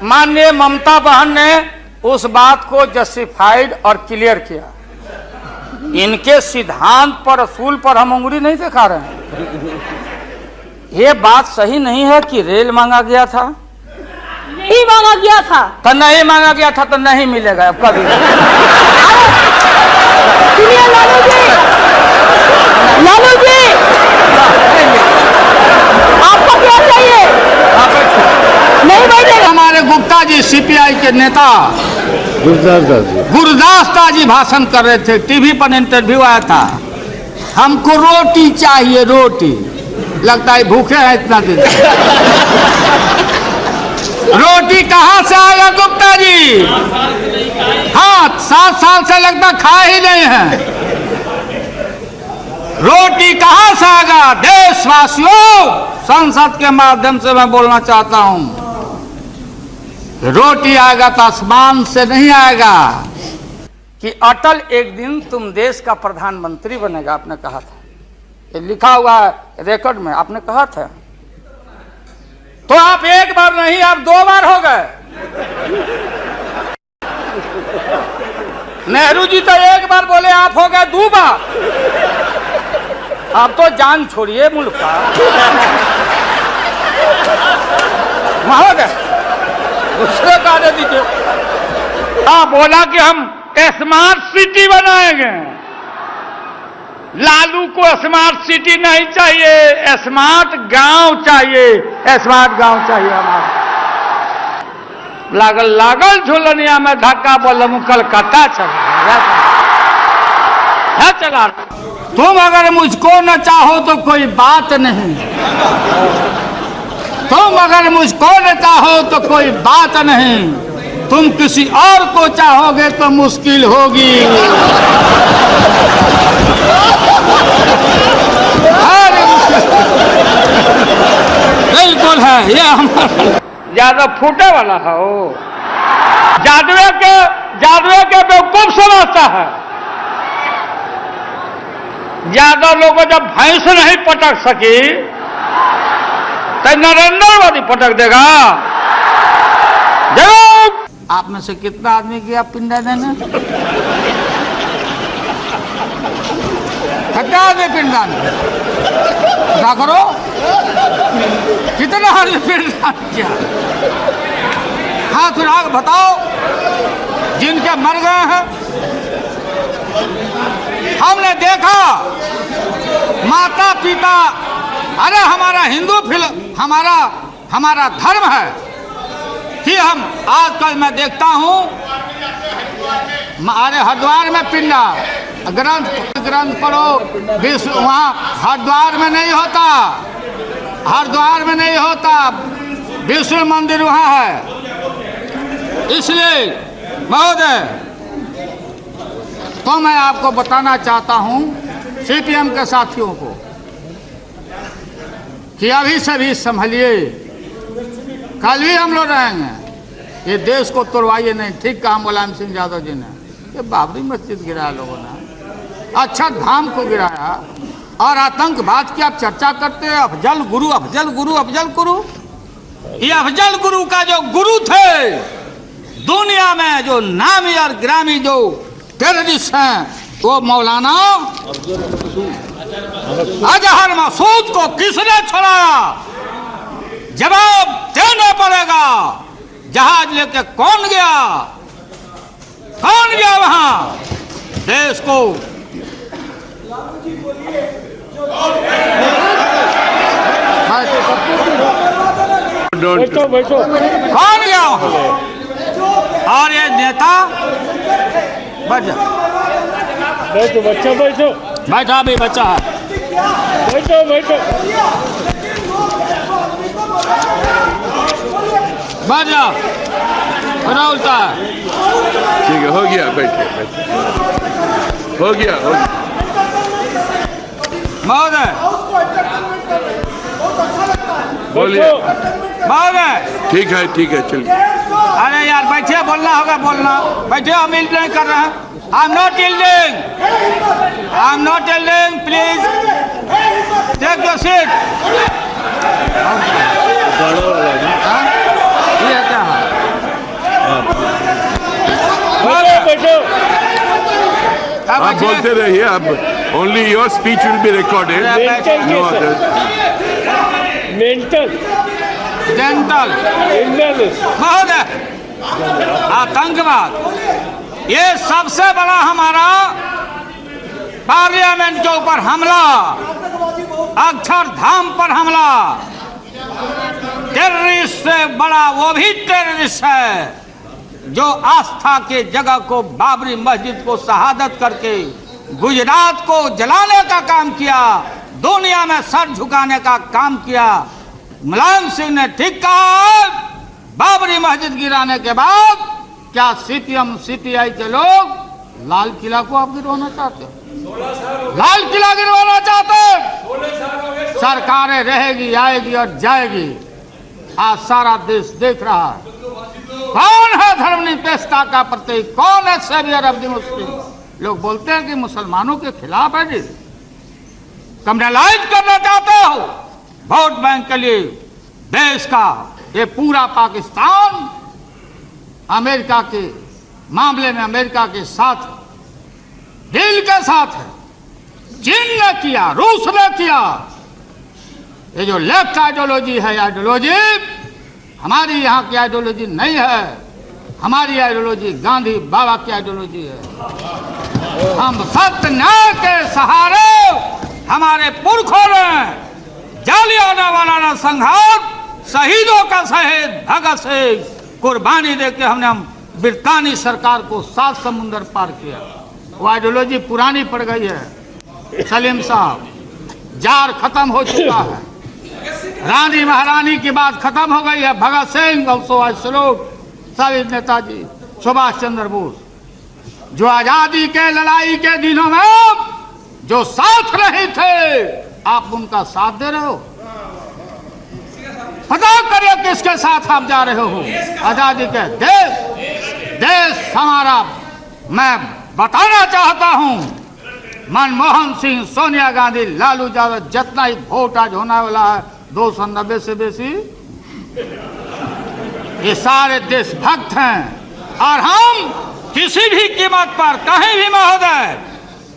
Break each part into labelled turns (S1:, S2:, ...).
S1: माननीय ममता बहन ने उस बात को जस्टिफाइड और क्लियर किया। इनके सिद्धांत पर, असूल पर हम उंगली नहीं दिखा रहे हैं। ये बात सही नहीं है कि रेल मांगा गया था,
S2: नहीं मांगा गया था,
S1: तो नहीं मांगा गया था तो नहीं मिलेगा अब कभी।
S2: सुनिए लालू जी, आपको क्या चाहिए? नहीं बैठेगा।
S1: हमारे गुप्ता जी सीपीआई के नेता गुरदास दास जी भाषण कर रहे थे, टीवी पर इंटरव्यू आया था। हमको रोटी चाहिए, रोटी। लगता है भूखे हैं इतना दिन। रोटी कहाँ से आएगा गुप्ता जी? हाँ, 7 साल से लगता खा ही नहीं है। रोटी कहाँ से आएगा? देशवासियों, संसद के माध्यम से मैं बोलना चाहता हूं, रोटी आएगा तो आसमान से नहीं आएगा। कि अटल एक दिन तुम देश का प्रधानमंत्री बनेगा, आपने कहा था। ये लिखा हुआ है रिकॉर्ड में, आपने कहा था। तो आप एक बार नहीं, आप 2 बार हो गए। नेहरू जी तो एक बार बोले, आप हो गए 2 बार। आप तो जान छोड़िए मुल्क का। वहां हो गए, दूसरे का दे दीजिए। हाँ, बोला कि हम स्मार्ट सिटी बनाएंगे। लालू को स्मार्ट सिटी नहीं चाहिए, स्मार्ट गांव चाहिए। स्मार्ट गांव चाहिए हमारा। लागल झुलनिया में धक्का बोलूं, कलकत्ता चला। तुम अगर मुझको न चाहो तो कोई बात नहीं, तुम अगर मुझको न चाहो तो कोई बात नहीं, तुम किसी और को चाहोगे तो मुश्किल होगी। बिल्कुल है ये हमारा। ज्यादा फूटे वाला है वो, जादुए के बेवकूफ समझता है। ज्यादा लोगों जब भैंस नहीं पटक सकी तो नरेंद्र मोदी पटक देगा। आप में से कितना आदमी गया पिंडा देने? कितना आदमी पिंडदान क्या करो? कितना आदमी पिंडदान किया? हाथ उठा बताओ जिनके मर गए हैं। हमने देखा माता पिता, अरे हमारा हिंदू फिल्म, हमारा धर्म है कि हम आजकल मैं देखता हूँ, अरे हरिद्वार में पिंडा ग्रंथ पढ़ो, विश्व वहाँ हरिद्वार में नहीं होता, हरिद्वार में नहीं होता, विष्णु मंदिर वहाँ है। इसलिए महोदय, तो मैं आपको बताना चाहता हूँ सीपीएम के साथियों को कि अभी से भी संभलिए, कल भी हम लोग रहेंगे। ये देश को तोड़वाइए नहीं। ठीक कहा मुलायम सिंह यादव जी ने, ये बाबरी मस्जिद गिराया लोगों ने, अच्छा धाम को गिराया, और आतंकवाद की आप चर्चा करते हैं। अफजल गुरु, अफजल गुरु, अफजल गुरु, ये अफजल गुरु का जो गुरु थे दुनिया में, जो नामी और ग्रामी जो टेररिस्ट हैं, वो मौलाना अजहर मसूद को किसने छुड़ाया? जवाब देना पड़ेगा। जहाज लेके कौन गया? कौन गया वहां? देश को कौन गया वहां? और ये नेता
S3: बैठो बच्चा, बैठो,
S1: बैठा भी बच्चा है,
S3: बैठो
S1: बैठ जा, उल्टा है।
S4: ठीक है, हो गया, बैठे हो गया।
S1: महोदय
S4: बोलिए।
S1: महोदय
S4: ठीक है, चलिए।
S1: अरे यार बैठिए, बोलना होगा, बोलना। बैठिए, हम यील्ड नहीं कर रहे हैं। I am not yielding, please take your seat.
S4: आप बोलते रहिए, अब only your speech will be recorded, no other.
S3: Mental
S1: gentle
S3: illness
S1: महोदय, आतंकवाद ये सबसे बड़ा हमारा पार्लियामेंट के ऊपर हमला, अक्षरधाम पर हमला, टेररिस्ट से बड़ा वो भी टेररिस्ट है जो आस्था के जगह को, बाबरी मस्जिद को शहादत करके गुजरात को जलाने का काम किया, दुनिया में सर झुकाने का काम किया। मुलायम सिंह ने ठीक कहा, बाबरी मस्जिद गिराने के बाद क्या सीपीएम सीपीआई के लोग लाल किला को आप गिरवाना चाहते हो? लाल किला गिरवाना चाहते हो? सरकारें रहेगी, आएगी और जाएगी। आज सारा देश देख रहा है कौन है धर्मनिरपेक्षता का प्रतीक, कौन है सेवियर ऑफ द मुस्लिम। लोग बोलते हैं कि मुसलमानों के खिलाफ है, कम्युनलाइज करना चाहते हो वोट बैंक के लिए देश का। ये पूरा पाकिस्तान अमेरिका के मामले में अमेरिका के साथ डील के साथ है। चीन ने किया, रूस ने किया। ये जो लेफ्ट आइडियोलॉजी है, आइडियोलॉजी हमारी यहाँ की आइडियोलॉजी नहीं है। हमारी आइडियोलॉजी गांधी बाबा की आइडियोलॉजी है। हम सत्य न्याय के सहारे, हमारे पुरखों ने जालियांवाला नरसंहार, शहीदों का शहीद भगत सिंह कुर्बानी देके हम ब्रितानी सरकार को 7 समुंदर पार किया। वो आइडियोलॉजी पुरानी पड़ गई है। सलीम साहब, जार खत्म हो चुका है, रानी महारानी की बात खत्म हो गई है। भगत सिंह और सुभाष सलोट, शहीद नेताजी सुभाष चंद्र बोस, जो आजादी के लड़ाई के दिनों में जो साथ रहे थे, आप उनका साथ दे रहे हो। पता करिए किसके साथ आप जा रहे हो। आजादी के देश हमारा, मैं बताना चाहता हूं, मनमोहन सिंह, सोनिया गांधी, लालू यादव, जितना ही वोट आज होने वाला है 290 से बेसी, ये सारे देशभक्त हैं। और हम किसी भी कीमत पर कहीं भी महोदय,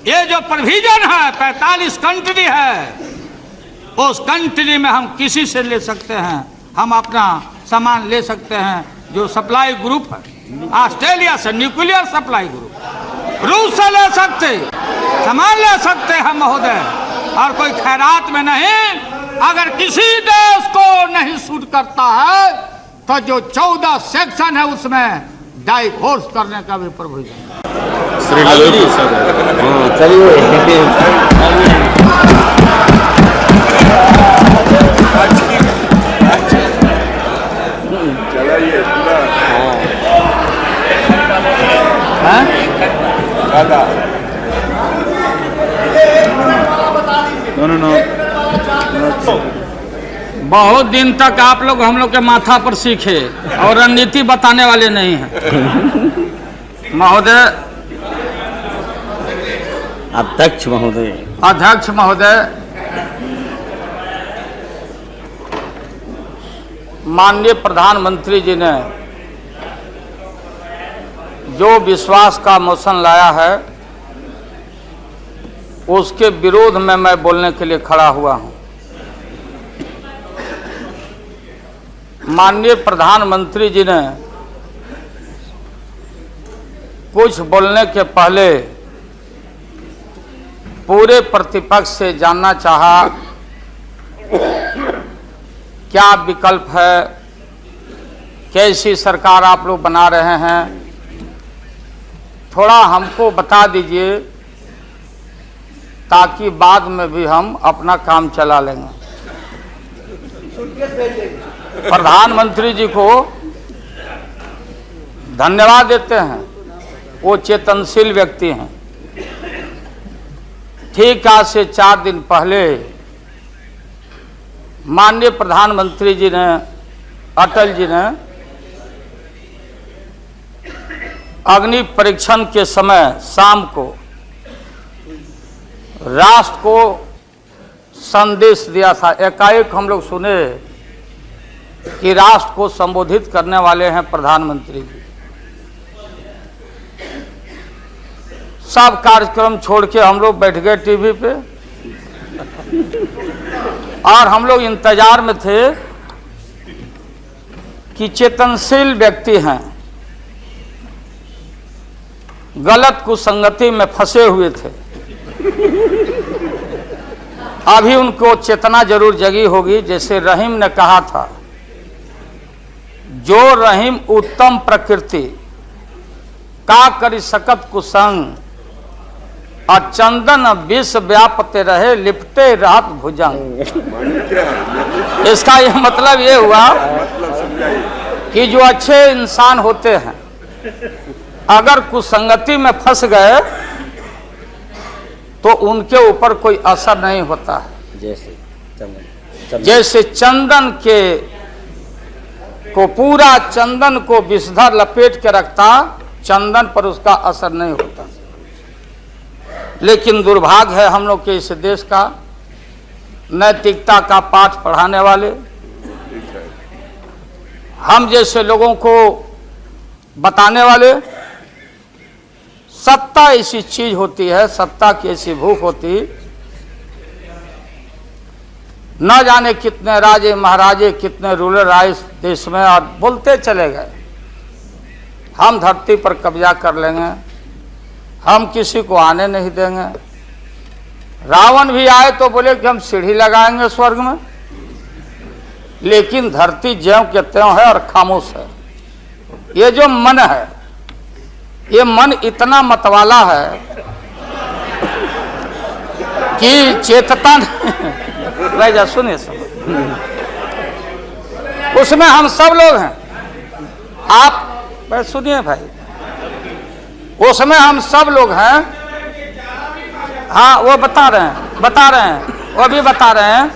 S1: ये जो प्रोविजन है 45 कंट्री है, उस कंट्री में हम किसी से ले सकते हैं, हम अपना सामान ले सकते हैं। जो सप्लाई ग्रुप है ऑस्ट्रेलिया से, न्यूक्लियर सप्लाई ग्रुप, रूस से ले सकते, सामान ले सकते हैं महोदय, और कोई खैरात में नहीं। अगर किसी देश को नहीं सूट करता है तो जो 14 सेक्शन है उसमें डाइवोर्स करने का भी प्रोविजन बहुत दिन तक आप लोग हम लोग के माथा पर सीखे और रणनीति बताने वाले नहीं हैं महोदय।
S5: अध्यक्ष महोदय,
S1: अध्यक्ष महोदय, माननीय प्रधानमंत्री जी ने जो विश्वास का मोशन लाया है उसके विरोध में मैं बोलने के लिए खड़ा हुआ हूं। माननीय प्रधानमंत्री जी ने कुछ बोलने के पहले पूरे प्रतिपक्ष से जानना चाहा क्या विकल्प है, कैसी सरकार आप लोग बना रहे हैं, थोड़ा हमको बता दीजिए ताकि बाद में भी हम अपना काम चला लेंगे। प्रधानमंत्री जी को धन्यवाद देते हैं, वो चेतनशील व्यक्ति हैं। ठीक आज से 4 दिन पहले माननीय प्रधानमंत्री जी ने, अटल जी ने अग्नि परीक्षण के समय शाम को राष्ट्र को संदेश दिया था। एकाएक हम लोग सुने कि राष्ट्र को संबोधित करने वाले हैं प्रधानमंत्री जी। सब कार्यक्रम छोड़ के हम लोग बैठ गए टीवी पे और हम लोग इंतजार में थे कि चेतनशील व्यक्ति हैं, गलत कुसंगति में फंसे हुए थे, अभी उनको चेतना जरूर जगी होगी। जैसे रहीम ने कहा था, जो रहीम उत्तम प्रकृति का करी सकत कुसंग, और चंदन विष व्यापते रहे लिपटे रात भुजंग। इसका यह मतलब ये हुआ कि जो अच्छे इंसान होते हैं अगर कुसंगति में फंस गए तो उनके ऊपर कोई असर नहीं होता है। जैसे चंदन के को पूरा चंदन को विषधर लपेट के रखता, चंदन पर उसका असर नहीं होता। लेकिन दुर्भाग्य है हम लोग के इस देश का, नैतिकता का पाठ पढ़ाने वाले हम जैसे लोगों को बताने वाले, सत्ता ऐसी चीज होती है, सत्ता की ऐसी भूख होती, न जाने कितने राजे महाराजे कितने रूलर आए इस देश में और बोलते चले गए हम धरती पर कब्जा कर लेंगे, हम किसी को आने नहीं देंगे। रावण भी आए तो बोले कि हम सीढ़ी लगाएंगे स्वर्ग में, लेकिन धरती ज्यों के त्यों है और खामोश है। ये जो मन है, ये मन इतना मतवाला है कि चेतता नहीं। जा सुनिए उसमें हम सब लोग हैं, आप सुनिए भाई, उसमें हम सब लोग हैं। हाँ वो बता रहे हैं, वो भी बता रहे हैं।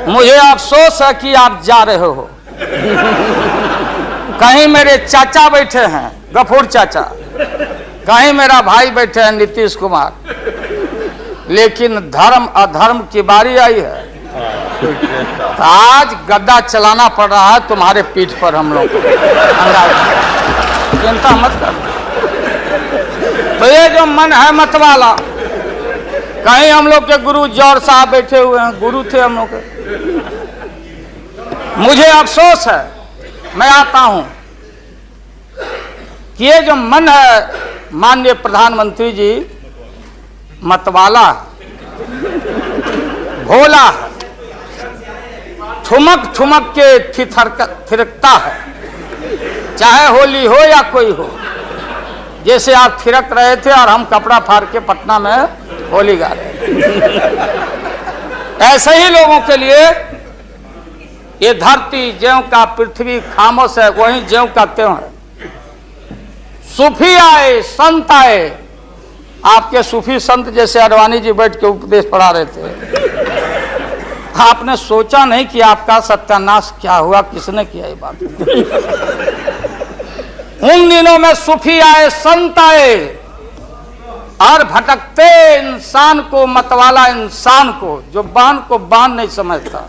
S1: मुझे अफसोस है कि आप जा रहे हो, कहीं मेरे चाचा बैठे हैं गफूर चाचा, कहीं मेरा भाई बैठे हैं नीतीश कुमार, लेकिन धर्म अधर्म की बारी आई है तो आज गद्दा चलाना पड़ रहा है तुम्हारे पीठ पर हम लोग को। चिंता मत कर। तो ये जो मन है मतवाला, कहीं हम लोग के गुरु जौहर साहब बैठे हुए हैं, गुरु थे हम लोग के। मुझे अफसोस है, मैं आता हूं कि ये जो मन है माननीय प्रधानमंत्री जी, मतवाला भोला है, ठुमक ठुमक के थिरकता है, चाहे होली हो या कोई हो। जैसे आप थिरक रहे थे और हम कपड़ा फाड़ के पटना में होली गा रहे हैं, ऐसे ही लोगों के लिए ये धरती ज्यों का पृथ्वी खामोश है, वही ज्यों का त्यों है। सूफी आए संत आए, आपके सूफी संत जैसे अडवाणी जी बैठ के उपदेश पढ़ा रहे थे, आपने सोचा नहीं कि आपका सत्यानाश क्या हुआ, किसने किया ये बात। उन दिनों में सूफी आए संत आए और भटकते इंसान को, मतवाला इंसान को, जो बान को बान नहीं समझता,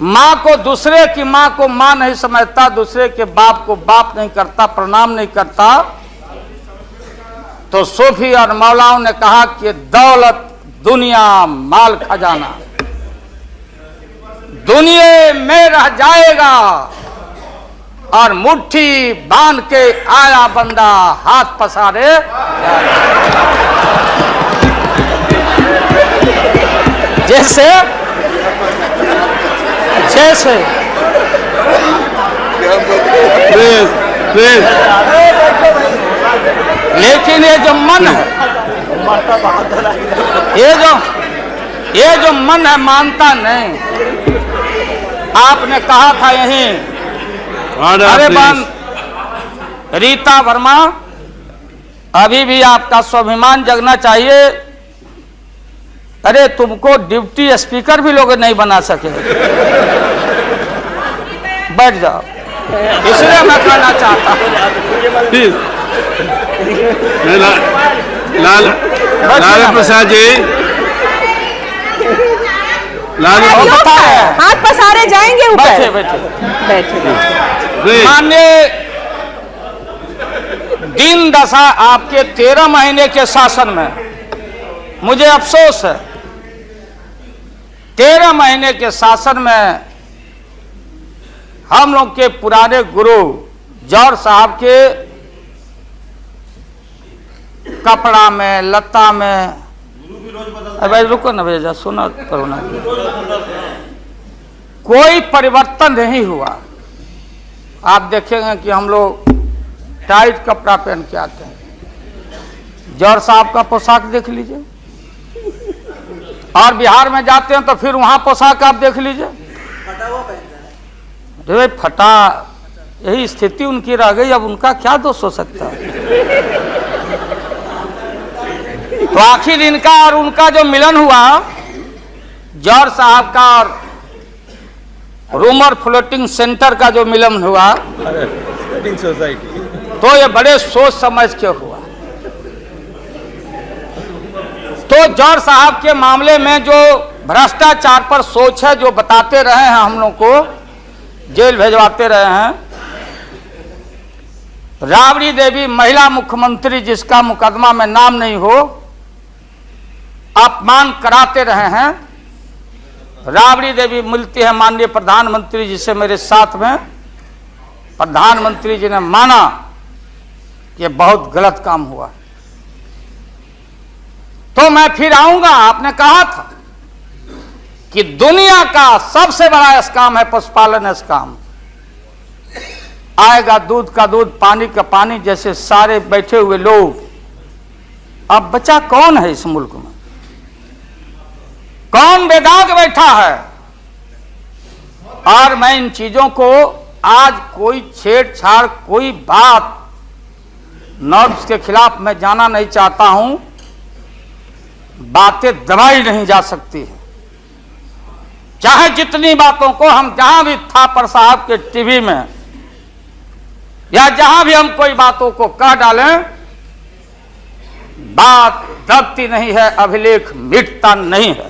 S1: माँ को दूसरे की माँ को माँ नहीं समझता, दूसरे के बाप को बाप नहीं करता, प्रणाम नहीं करता, तो सूफी और मौलाओं ने कहा कि दौलत दुनिया माल खजाना दुनिया में रह जाएगा, और मुट्ठी बांध के आया बंदा हाथ पसारे। जैसे जैसे लेकिन ये जो मन है, ये जो मन है मानता नहीं। आपने कहा था यहीं, अरे बन रीता वर्मा, अभी भी आपका स्वाभिमान जगना चाहिए। अरे तुमको डिप्टी स्पीकर भी लोग नहीं बना सके, बैठ जाओ, इसलिए मैं कहना चाहता हूँ।
S4: लालू प्रसाद जी,
S2: हाथ पसारे जाएंगे ऊपर।
S1: बैठे बैठे
S2: बैठे।
S1: माननीय दिन दशा आपके 13 महीने के शासन में, मुझे अफसोस है, 13 महीने के शासन में हम लोग के पुराने गुरु जौहर साहब के कपड़ा में, लता में, भाई रुको ना भैया, सुना करो ना, कोई परिवर्तन नहीं हुआ। आप देखेंगे कि हम लोग टाइट कपड़ा पहन के आते हैं। जौहर साहब का पोशाक देख लीजिए, और बिहार में जाते हैं तो फिर वहां पोशाक आप देख लीजिए, भाई फटा, यही स्थिति उनकी रह गई। अब उनका क्या दोष हो सकता है? तो आखिर इनका और उनका जो मिलन हुआ, जौहर साहब का और रूमर फ्लोटिंग सेंटर का जो मिलन हुआ, तो ये बड़े सोच समझ के हुआ। तो जौहर साहब के मामले में जो भ्रष्टाचार पर सोच है, जो बताते रहे हैं, हम लोग को जेल भेजवाते रहे हैं। राबड़ी देवी महिला मुख्यमंत्री, जिसका मुकदमा में नाम नहीं हो, अपमान कराते रहे हैं। राबड़ी देवी मिलती है माननीय प्रधानमंत्री जी से, मेरे साथ में प्रधानमंत्री जी ने माना कि बहुत गलत काम हुआ। तो मैं फिर आऊंगा। आपने कहा था कि दुनिया का सबसे बड़ा स्कैम है पशुपालन स्कैम। आएगा दूध का दूध, पानी का पानी, जैसे सारे बैठे हुए लोग। अब बचा कौन है इस मुल्क में? कौन बेदाग बैठा है? और मैं इन चीजों को आज कोई छेड़छाड़, कोई बात नॉर्म्स के खिलाफ मैं जाना नहीं चाहता हूं। बातें दबाई नहीं जा सकती है, चाहे जितनी बातों को हम जहां भी थापर साहब के टीवी में या जहां भी हम कोई बातों को कह डालें, बात दबती नहीं है, अभिलेख मिटता नहीं है।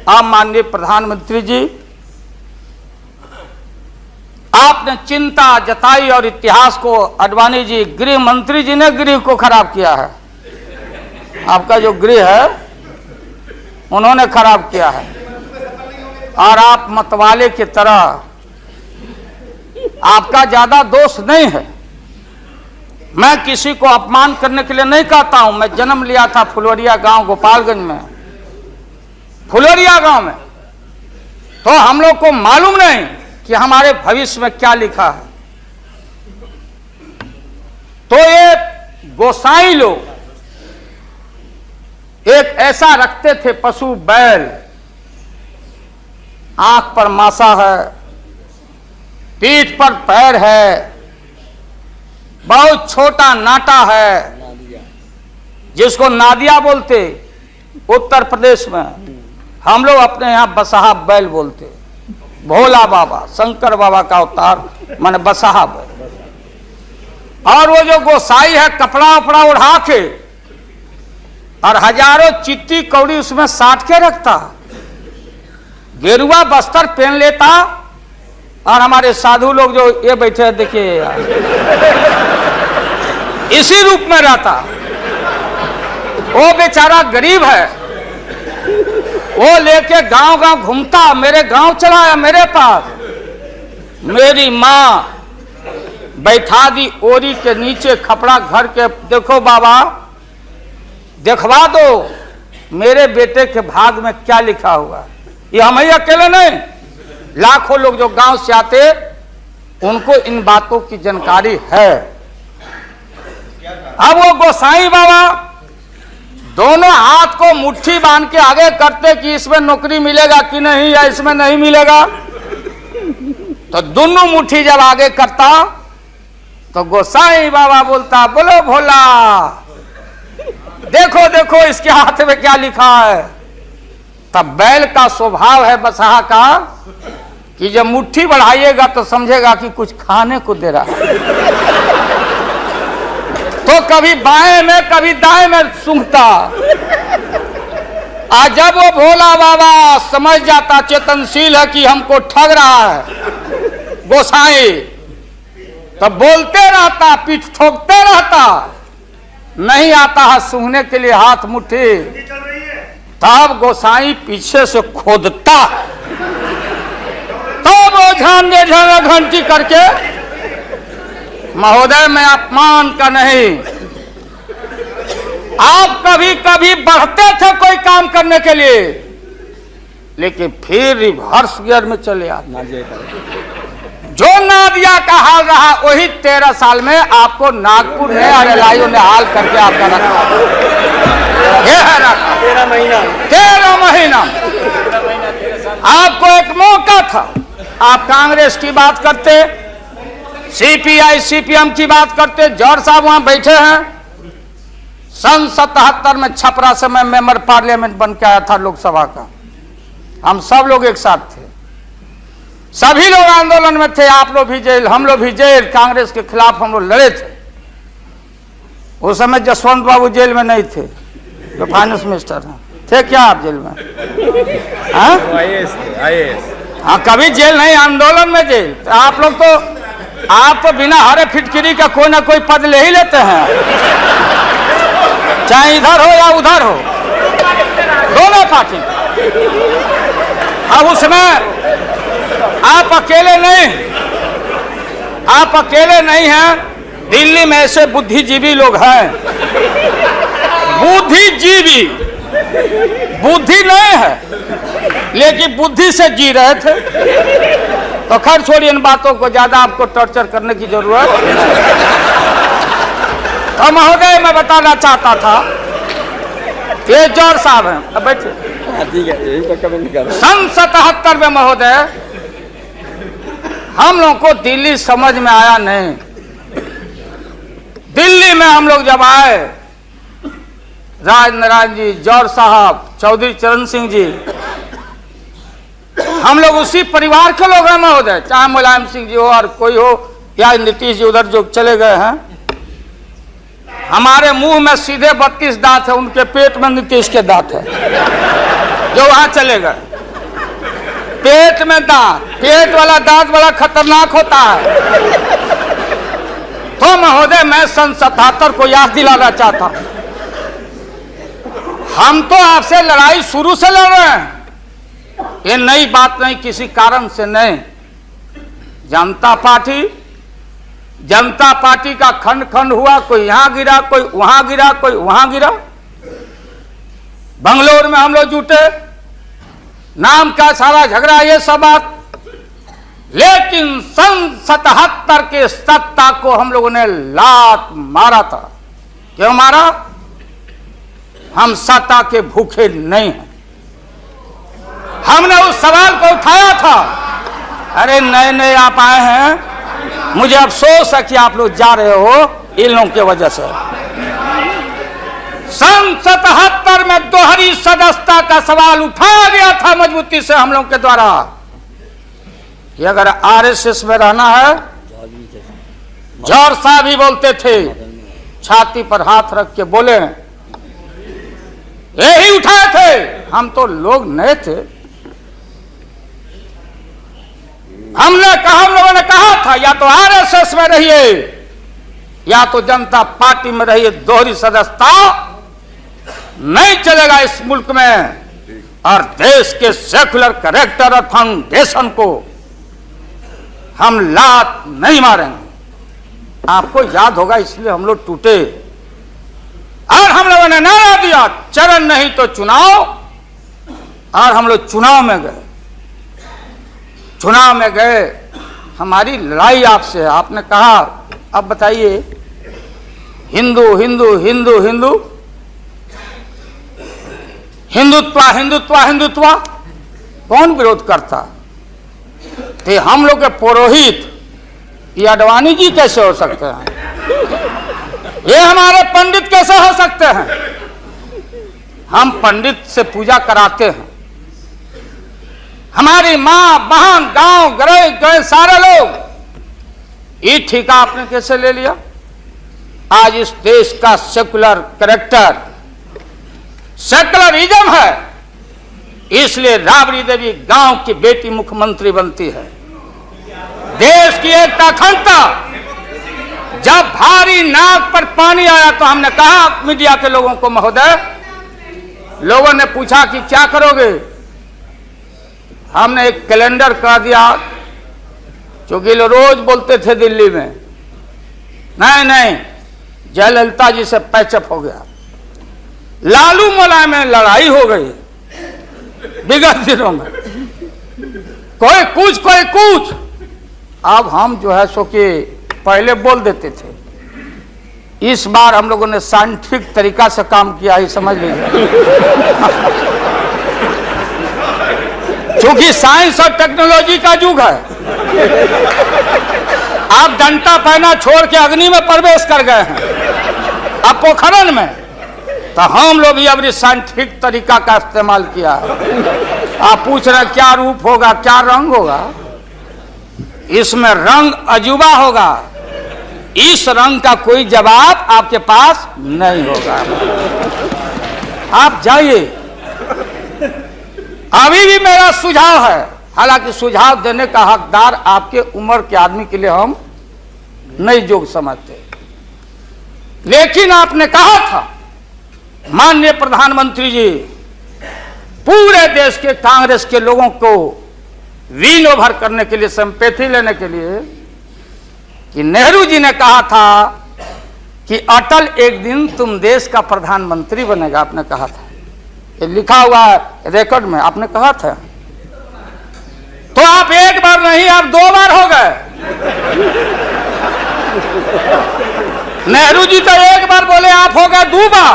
S1: आप माननीय प्रधानमंत्री जी, आपने चिंता जताई और इतिहास को, आडवाणी जी, गृह मंत्री जी ने गृह को खराब किया है। आपका जो गृह है उन्होंने खराब किया है, और आप मतवाले की तरह, आपका ज्यादा दोष नहीं है। मैं किसी को अपमान करने के लिए नहीं कहता हूं। मैं जन्म लिया था फुलवरिया गांव, गोपालगंज में, फुलवरिया गांव में। तो हम लोग को मालूम नहीं कि हमारे भविष्य में क्या लिखा है। तो ये गोसाई लोग एक ऐसा रखते थे पशु, बैल, आंख पर मासा है, पीठ पर पैर है, बहुत छोटा नाटा है, जिसको नादिया बोलते उत्तर प्रदेश में। हम लोग अपने यहां बसहा बैल बोलते। भोला बाबा, शंकर बाबा का अवतार माने बसहा बैल। और वो जो गोसाई है, कपड़ा उपड़ा उड़ा के और हजारों चिट्टी कौड़ी उसमें साट के रखता, गेरुआ बस्तर पहन लेता, और हमारे साधु लोग जो ये बैठे हैं, देखिए, इसी रूप में रहता। वो बेचारा गरीब है, वो लेके गांव गांव घूमता। मेरे गांव चला आया मेरे पास, मेरी माँ बैठा दी ओरी के नीचे खपड़ा घर के, देखो बाबा देखवा दो मेरे बेटे के भाग में क्या लिखा हुआ। ये हम ही अकेले नहीं, लाखों लोग जो गांव से आते, उनको इन बातों की जानकारी है। अब वो गोसाई बाबा दोनों हाथ को मुट्ठी बांध के आगे करते कि इसमें नौकरी मिलेगा कि नहीं, या इसमें नहीं मिलेगा। तो दोनों मुट्ठी जब आगे करता तो गोसाई बाबा बोलता, बोलो भोला, देखो देखो इसके हाथ में क्या लिखा है। तब बैल का स्वभाव है बसहा का कि जब मुट्ठी बढ़ाइएगा तो समझेगा कि कुछ खाने को दे रहा है। तो कभी बाएं में कभी दाएं में सूंघता। आज जब वो भोला बाबा समझ जाता, चेतनशील है कि हमको ठग रहा है गोसाई, तो बोलते रहता, पीठ ठोकते रहता, नहीं आता है सूंघने के लिए हाथ मुट्ठी, तब गोसाई पीछे से खोदता, तब वो ध्यान दे घंटी करके, महोदय मैं अपमान का नहीं, आप कभी कभी बढ़ते थे कोई काम करने के लिए, लेकिन फिर रिवर्स गियर में चले आते। जो नादिया का हाल रहा वही 13 साल में आपको नागपुर ने और एलआईओ ने हाल करके आपका रखा। यह है रखा 13 महीना। आपको एक मौका था, आप कांग्रेस की बात करते, सीपीआई सीपीएम की बात करते। जौहर साहब वहां बैठे हैं। सन 77 में छपरा से मैं मेंबर पार्लियामेंट बन के आया था लोकसभा का। हम सब लोग एक साथ थे, सभी लोग आंदोलन में थे। आप लोग भी जेल, हम लोग भी जेल, कांग्रेस के खिलाफ हम लोग लड़े थे। उस समय जसवंत बाबू जेल में नहीं थे, जो फाइनेंस मिनिस्टर हैं। थे क्या आप जेल में? हाँ, कभी जेल नहीं, आंदोलन में जेल। तो आप तो बिना हरे फिटकिरी का कोई ना कोई पद ले ही लेते हैं, चाहे इधर हो या उधर हो, दोनों पार्टी। अब उसमें आप अकेले नहीं हैं। दिल्ली में ऐसे बुद्धिजीवी लोग हैं, बुद्धिजीवी, बुद्धि नहीं है लेकिन बुद्धि से जी रहे थे। तो खैर छोड़िए इन बातों को, ज्यादा आपको टॉर्चर करने की जरूरत। तो महोदय मैं बताना चाहता था, ये जौहर साहब हैं, अब बैठे। सन 77 में महोदय हम लोग को दिल्ली समझ में आया नहीं। दिल्ली में हम लोग जब आए, राज नारायण जी, जौहर साहब, चौधरी चरण सिंह जी, हम लोग उसी परिवार के लोग हैं महोदय, चाहे मुलायम सिंह जी हो और कोई हो या नीतीश जी उधर जो चले गए हैं। हमारे मुंह में सीधे 32 दांत है, उनके पेट में नीतीश के दांत है, जो वहां चले गए। पेट में दांत, पेट वाला दांत बड़ा खतरनाक होता है। तो महोदय मैं सन 77 को याद दिलाना चाहता हूं, हम तो आपसे लड़ाई शुरू से लड़ रहे हैं, ये नई बात नहीं, किसी कारण से नहीं। जनता पार्टी का खंड खंड हुआ, कोई यहां गिरा, कोई वहां गिरा, कोई वहां गिरा। बंगलोर में हम लोग जुटे, नाम का सारा झगड़ा, ये सब बात। लेकिन सन 77 के सत्ता को हम लोगों ने लात मारा था। क्यों मारा? हम सत्ता के भूखे नहीं हैं। हमने उस सवाल को उठाया था। अरे नए नए आप आए हैं, मुझे अफसोस है कि आप लोग जा रहे हो इन लोगों की वजह से। सन 77 में दोहरी सदस्यता का सवाल उठाया गया था मजबूती से हम लोग के द्वारा। कि अगर आरएसएस में रहना है, जौहर साहब भी बोलते थे, छाती पर हाथ रख के बोले, यही उठाए थे। हम तो लोग नए थे, हम लोगों ने कहा था या तो आरएसएस में रहिए या तो जनता पार्टी में रहिए, दोहरी सदस्यता नहीं चलेगा इस मुल्क में। और देश के सेकुलर कैरेक्टर और फाउंडेशन को हम लात नहीं मारेंगे। आपको याद होगा, इसलिए हम लोग टूटे और हम लोगों ने नारा दिया, चरण नहीं तो चुनाव। और हम लोग चुनाव में गए। हमारी लड़ाई आपसे है। आपने कहा अब बताइए, हिंदू हिंदू हिंदू हिंदू हिंदुत्व हिंदुत्व हिंदुत्व कौन विरोध करता? थे हम लोग के पुरोहित ये अडवाणी जी कैसे हो सकते हैं? ये हमारे पंडित कैसे हो सकते हैं? हम पंडित से पूजा कराते हैं। हमारी मां बहन गांव गए सारे लोग। ये ठेका आपने कैसे ले लिया? आज इस देश का सेकुलर कैरेक्टर सेकुलरिज्म है, इसलिए राबड़ी देवी गांव की बेटी मुख्यमंत्री बनती है। देश की एकता अखंडता जब भारी नाक पर पानी आया तो हमने कहा मीडिया के लोगों को, महोदय, लोगों ने पूछा कि क्या करोगे, हमने एक कैलेंडर कर दिया, क्योंकि लोग रोज बोलते थे दिल्ली में, नहीं जयललिता जी से पैचअप हो गया, लालू मुलायम में लड़ाई हो गई विगत दिनों में, कोई कुछ। अब हम जो है सो कि पहले बोल देते थे, इस बार हम लोगों ने साइंटिफिक तरीका से काम किया ही, समझ लीजिए। क्योंकि साइंस और टेक्नोलॉजी का युग है। आप डंडा पहना छोड़ के अग्नि में प्रवेश कर गए हैं, अब पोखरण में, तो हम लोग भी अब साइंटिफिक तरीका का इस्तेमाल किया है। आप पूछ रहे क्या रूप होगा, क्या रंग होगा, इसमें रंग अजूबा होगा, इस रंग का कोई जवाब आपके पास नहीं होगा। आप जाइए। अभी भी मेरा सुझाव है, हालांकि सुझाव देने का हकदार आपके उम्र के आदमी के लिए हम नहीं योग्य समझते, लेकिन आपने कहा था माननीय प्रधानमंत्री जी, पूरे देश के कांग्रेस के लोगों को विन ओवर करने के लिए, संपैथी लेने के लिए, कि नेहरू जी ने कहा था कि अटल एक दिन तुम देश का प्रधानमंत्री बनेगा, आपने कहा था, ये लिखा हुआ है रिकॉर्ड में, आपने कहा था। तो आप एक बार नहीं, आप 2 बार हो गए। नेहरू जी तो एक बार बोले, आप हो गए 2 बार।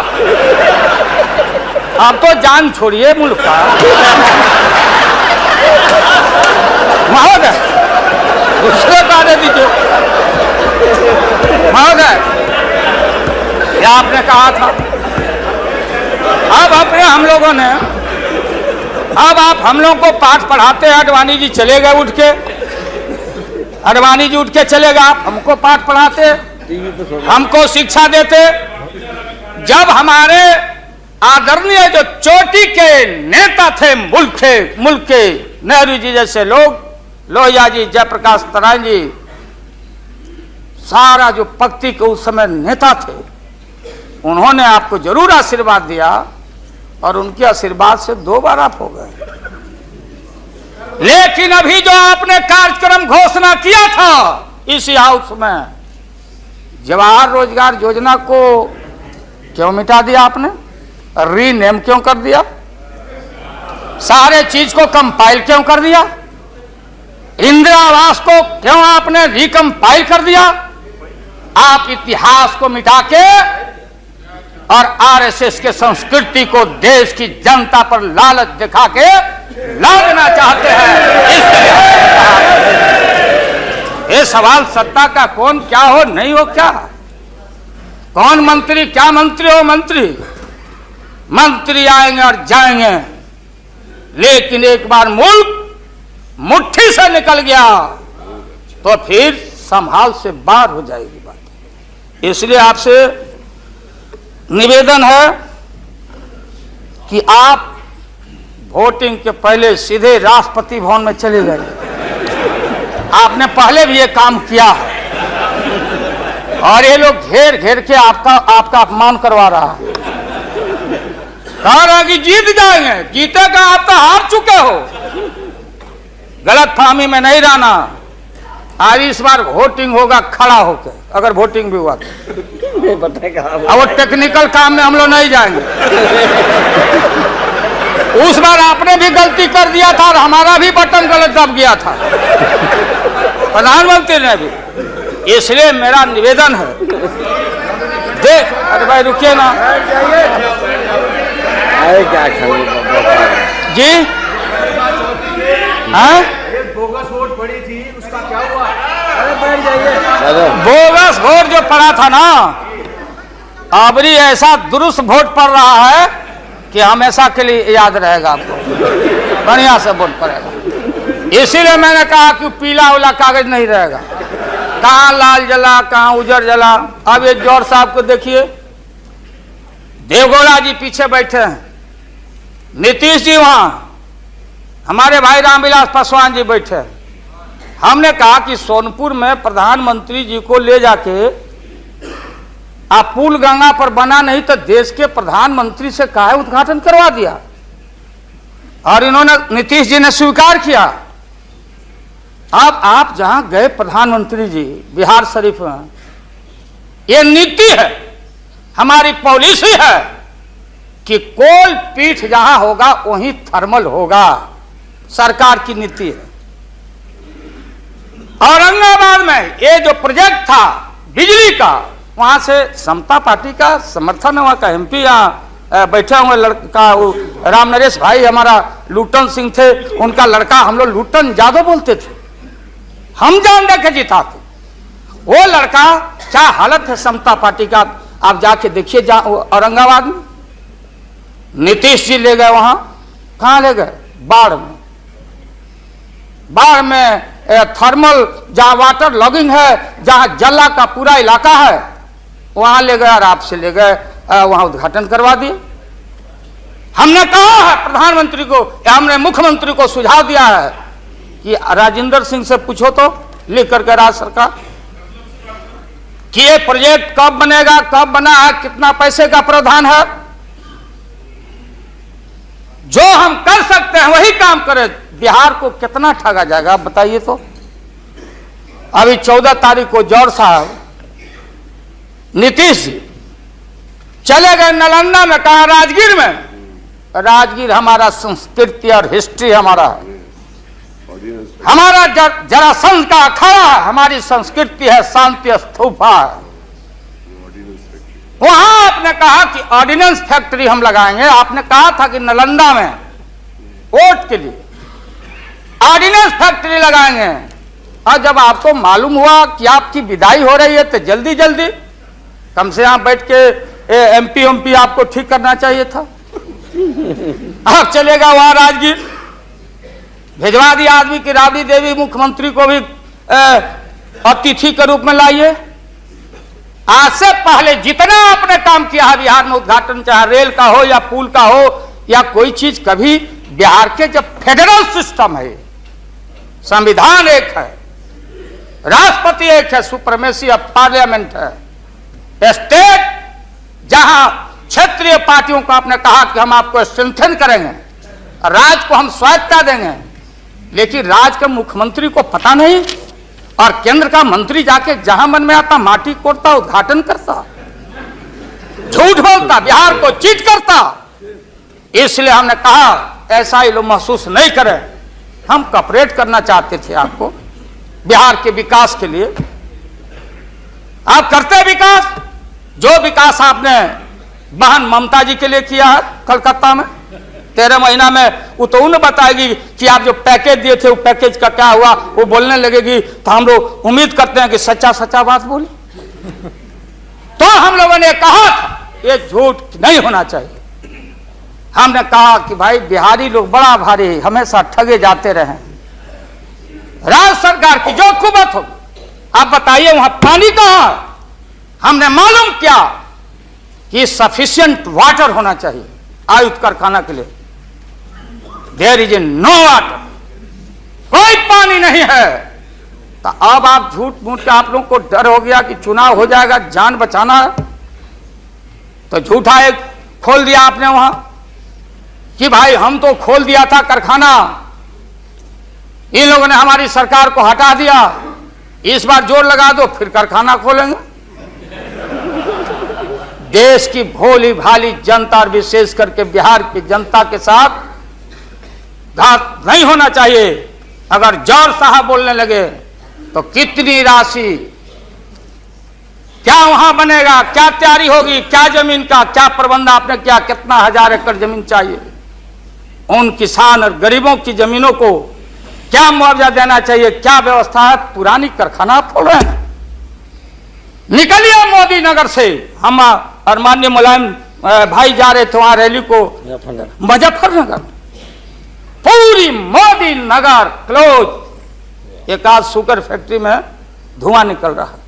S1: आप तो जान छोड़िए मुल्क का। महोदय, उसको बता दीजिए महोदय, क्या आपने कहा था। अब अपने हम लोगों ने, अब आप हम लोगों को पाठ पढ़ाते हैं, अडवाणी जी चले गए उठ के, अडवाणी जी उठ के चले गए, आप हमको पाठ पढ़ाते, हमको शिक्षा देते। जब हमारे आदरणीय जो चोटी के नेता थे मुल्क के नेहरू जी जैसे लोग, लोहिया जी, जयप्रकाश नारायण जी, सारा जो पक्ति के उस समय नेता थे, उन्होंने आपको जरूर आशीर्वाद दिया, और उनके आशीर्वाद से 2 बार आप हो गए। लेकिन अभी जो आपने कार्यक्रम घोषणा किया था इसी हाउस में, जवाहर रोजगार योजना को क्यों मिटा दिया आपने, रीनेम क्यों कर दिया, सारे चीज को कंपाइल क्यों कर दिया, इंदिरा आवास को क्यों आपने रिकंपाइल कर दिया। आप इतिहास को मिटा के और आरएसएस के संस्कृति को देश की जनता पर लालच दिखा के लादना चाहते हैं। ये सवाल सत्ता का कौन क्या हो नहीं हो, क्या कौन मंत्री, क्या मंत्री हो, मंत्री आएंगे और जाएंगे, लेकिन एक बार मुल्क मुट्ठी से निकल गया तो फिर संभाल से बाहर हो जाएगी बात। इसलिए आपसे निवेदन है कि आप वोटिंग के पहले सीधे राष्ट्रपति भवन में चले गए। आपने पहले भी ये काम किया है, और ये लोग घेर घेर के आपका अपमान करवा रहा है, कह रहा है कि जीत जाएंगे, जीतेगा, आप तो हार चुके हो। गलत फहमी में नहीं रहना। आज इस बार वोटिंग होगा खड़ा होकर, अगर वोटिंग भी हुआ तो अब वो टेक्निकल काम में हम लोग नहीं जाएंगे। उस बार आपने भी गलती कर दिया था और हमारा भी बटन गलत दब गया था, प्रधानमंत्री ने भी। इसलिए मेरा निवेदन है, देख, अरे भाई रुकिए ना
S5: क्या
S1: जी, हाँ
S3: बोगस वोट पड़ी थी, उसका क्या हुआ?
S1: बोगस वोट जो पड़ा था ना, अबरी ऐसा दुरुस्त वोट पड़ रहा है कि हमेशा के लिए याद रहेगा, आपको बढ़िया से वोट पड़ेगा। इसीलिए मैंने कहा कि पीला वाला कागज नहीं रहेगा, कहाँ लाल जला, कहाँ उजर जला। अब ये जौहर साहब को देखिए, देवगौड़ा जी पीछे बैठे हैं, नीतीश जी वहां, हमारे भाई रामविलास पासवान जी बैठे। हमने कहा कि सोनपुर में प्रधानमंत्री जी को ले जाके आप पुल गंगा पर बना नहीं तो देश के प्रधानमंत्री से काहे उद्घाटन करवा दिया, और इन्होंने नीतीश जी ने स्वीकार किया। अब आप जहां गए प्रधानमंत्री जी बिहार शरीफ में, ये नीति है, हमारी पॉलिसी है कि कोल पीठ जहां होगा वहीं थर्मल होगा, सरकार की नीति है। औरंगाबाद में ये जो प्रोजेक्ट था बिजली का, वहां से समता पार्टी का समर्थन, वहां का एमपी यहाँ बैठे हुए लड़का, वो राम नरेश भाई हमारा लूटन सिंह थे, उनका लड़का, हम लोग लूटन यादव बोलते थे, हम जान दे के जीता थे। वो लड़का क्या हालत है समता पार्टी का, आप जाके देखिए औरंगाबाद में। नीतीश जी ले गए वहां, कहां ले गए? बाढ़ में। बाढ़ में थर्मल जहां वाटर लॉगिंग है, जहां जला का पूरा इलाका है, वहां ले गए और आपसे ले गए, वहां उद्घाटन करवा दिए। हमने कहा है प्रधानमंत्री को, हमने मुख्यमंत्री को सुझाव दिया है कि राजेंद्र सिंह से पूछो तो लिख करके राज्य सरकार कि ये प्रोजेक्ट कब बनेगा, कब बना है, कितना पैसे का प्रावधान है। जो हम कर सकते हैं वही काम करें। बिहार को कितना ठगा जाएगा आप बताइए तो। अभी 14 तारीख को जौहर साहब नीतीश जी चले गए नालंदा में, कहा राजगीर में। राजगीर हमारा संस्कृति और हिस्ट्री हमारा है, हमारा जरासंध का अखाड़ा है, हमारी संस्कृति है, शांति स्तूपा है। वहां आपने कहा कि ऑर्डिनेंस फैक्ट्री हम लगाएंगे। आपने कहा था कि नालंदा में वोट के लिए ऑर्डिनेंस फैक्ट्री लगाएंगे, और जब आपको मालूम हुआ कि आपकी विदाई हो रही है तो जल्दी जल्दी कम से कम बैठ के एमपी आपको ठीक करना चाहिए था। आप चलेगा वहां राजगीर, भिजवा दिया आदमी की राबड़ी देवी मुख्यमंत्री को भी अतिथि के रूप में लाइए। आज से पहले जितना आपने काम किया है बिहार में, उद्घाटन चाहे रेल का हो या पुल का हो या कोई चीज, कभी बिहार के जब फेडरल सिस्टम है, संविधान एक है, राष्ट्रपति एक है, सुप्रीमेसी ऑफ पार्लियामेंट है, स्टेट जहां क्षेत्रीय पार्टियों को आपने कहा कि हम आपको स्ट्रेंथन करेंगे, राज्य को हम स्वायत्तता देंगे, लेकिन राज्य के मुख्यमंत्री को पता नहीं, और केंद्र का मंत्री जाके जहां मन में आता माटी कोड़ता, उद्घाटन करता, झूठ बोलता, बिहार को चीट करता। इसलिए हमने कहा ऐसा ही लोग महसूस नहीं करें। हम कॉपरेट करना चाहते थे आपको बिहार के विकास के लिए। आप करते विकास, जो विकास आपने बहन ममता जी के लिए किया है कलकत्ता में 13 महीना में, वो तो उन्हें बताएगी कि आप जो पैकेज दिए थे वो पैकेज का क्या हुआ, वो बोलने लगेगी। तो हम लोग उम्मीद करते हैं कि सच्चा सच्चा बात बोले। तो हम लोगों ने कहा था ये झूठ नहीं होना चाहिए। हमने कहा कि भाई बिहारी लोग बड़ा भारी, हमेशा ठगे जाते रहे। राज्य सरकार की जो कुबत हो, आप बताइए वहां पानी कहां है? हमने मालूम किया कि सफिशिएंट वाटर होना चाहिए आयुध कारखाना के लिए। देयर इज नो वाटर, कोई पानी नहीं है। तो अब आप झूठ मूठ के, आप लोगों को डर हो गया कि चुनाव हो जाएगा, जान बचाना है, तो झूठा एक खोल दिया आपने वहां कि भाई हम तो खोल दिया था कारखाना, इन लोगों ने हमारी सरकार को हटा दिया, इस बार जोर लगा दो फिर कारखाना खोलेंगे। देश की भोली भाली जनता और विशेष करके बिहार की जनता के साथ घात नहीं होना चाहिए। अगर जौहर साहब बोलने लगे तो कितनी राशि, क्या वहां बनेगा, क्या तैयारी होगी, क्या जमीन का क्या प्रबंध आपने किया, कितना 1000 एकड़ जमीन चाहिए, उन किसान और गरीबों की जमीनों को क्या मुआवजा देना चाहिए, क्या व्यवस्था है। पुरानी कारखाना खोल रहे हैं। निकलिए मोदी नगर से, हम और माननीय मुलायम भाई जा रहे थे वहां रैली को मुजफ्फरनगर, पूरी मोदी नगर क्लोज। एक आध शुगर फैक्ट्री में धुआं निकल रहा है।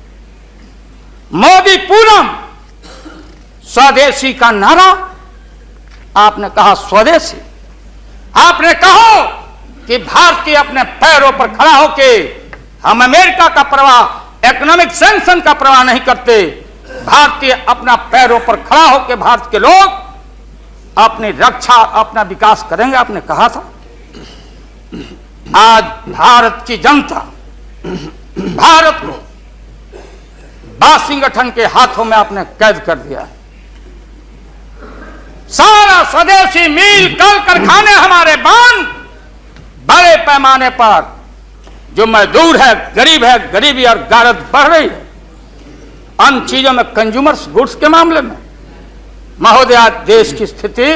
S1: मोदी पूरम, स्वदेशी का नारा आपने कहा, स्वदेशी आपने कहो कि भारतीय अपने पैरों पर खड़ा होके, हम अमेरिका का प्रवाह, इकोनॉमिक सैंक्शन का प्रवाह नहीं करते। भारतीय अपना पैरों पर खड़ा होकर भारत के लोग अपनी रक्षा अपना विकास करेंगे। आपने कहा था। आज भारत की जनता भारत को वाशिंगटन के हाथों में आपने कैद कर दिया है। सारा स्वदेशी मील कल कारखाने हमारे बंद, बड़े पैमाने पर जो मजदूर है, गरीबी और गारत बढ़ रही है अन्य चीजों में, कंज्यूमर्स गुड्स के मामले में। महोदय, आज देश की स्थिति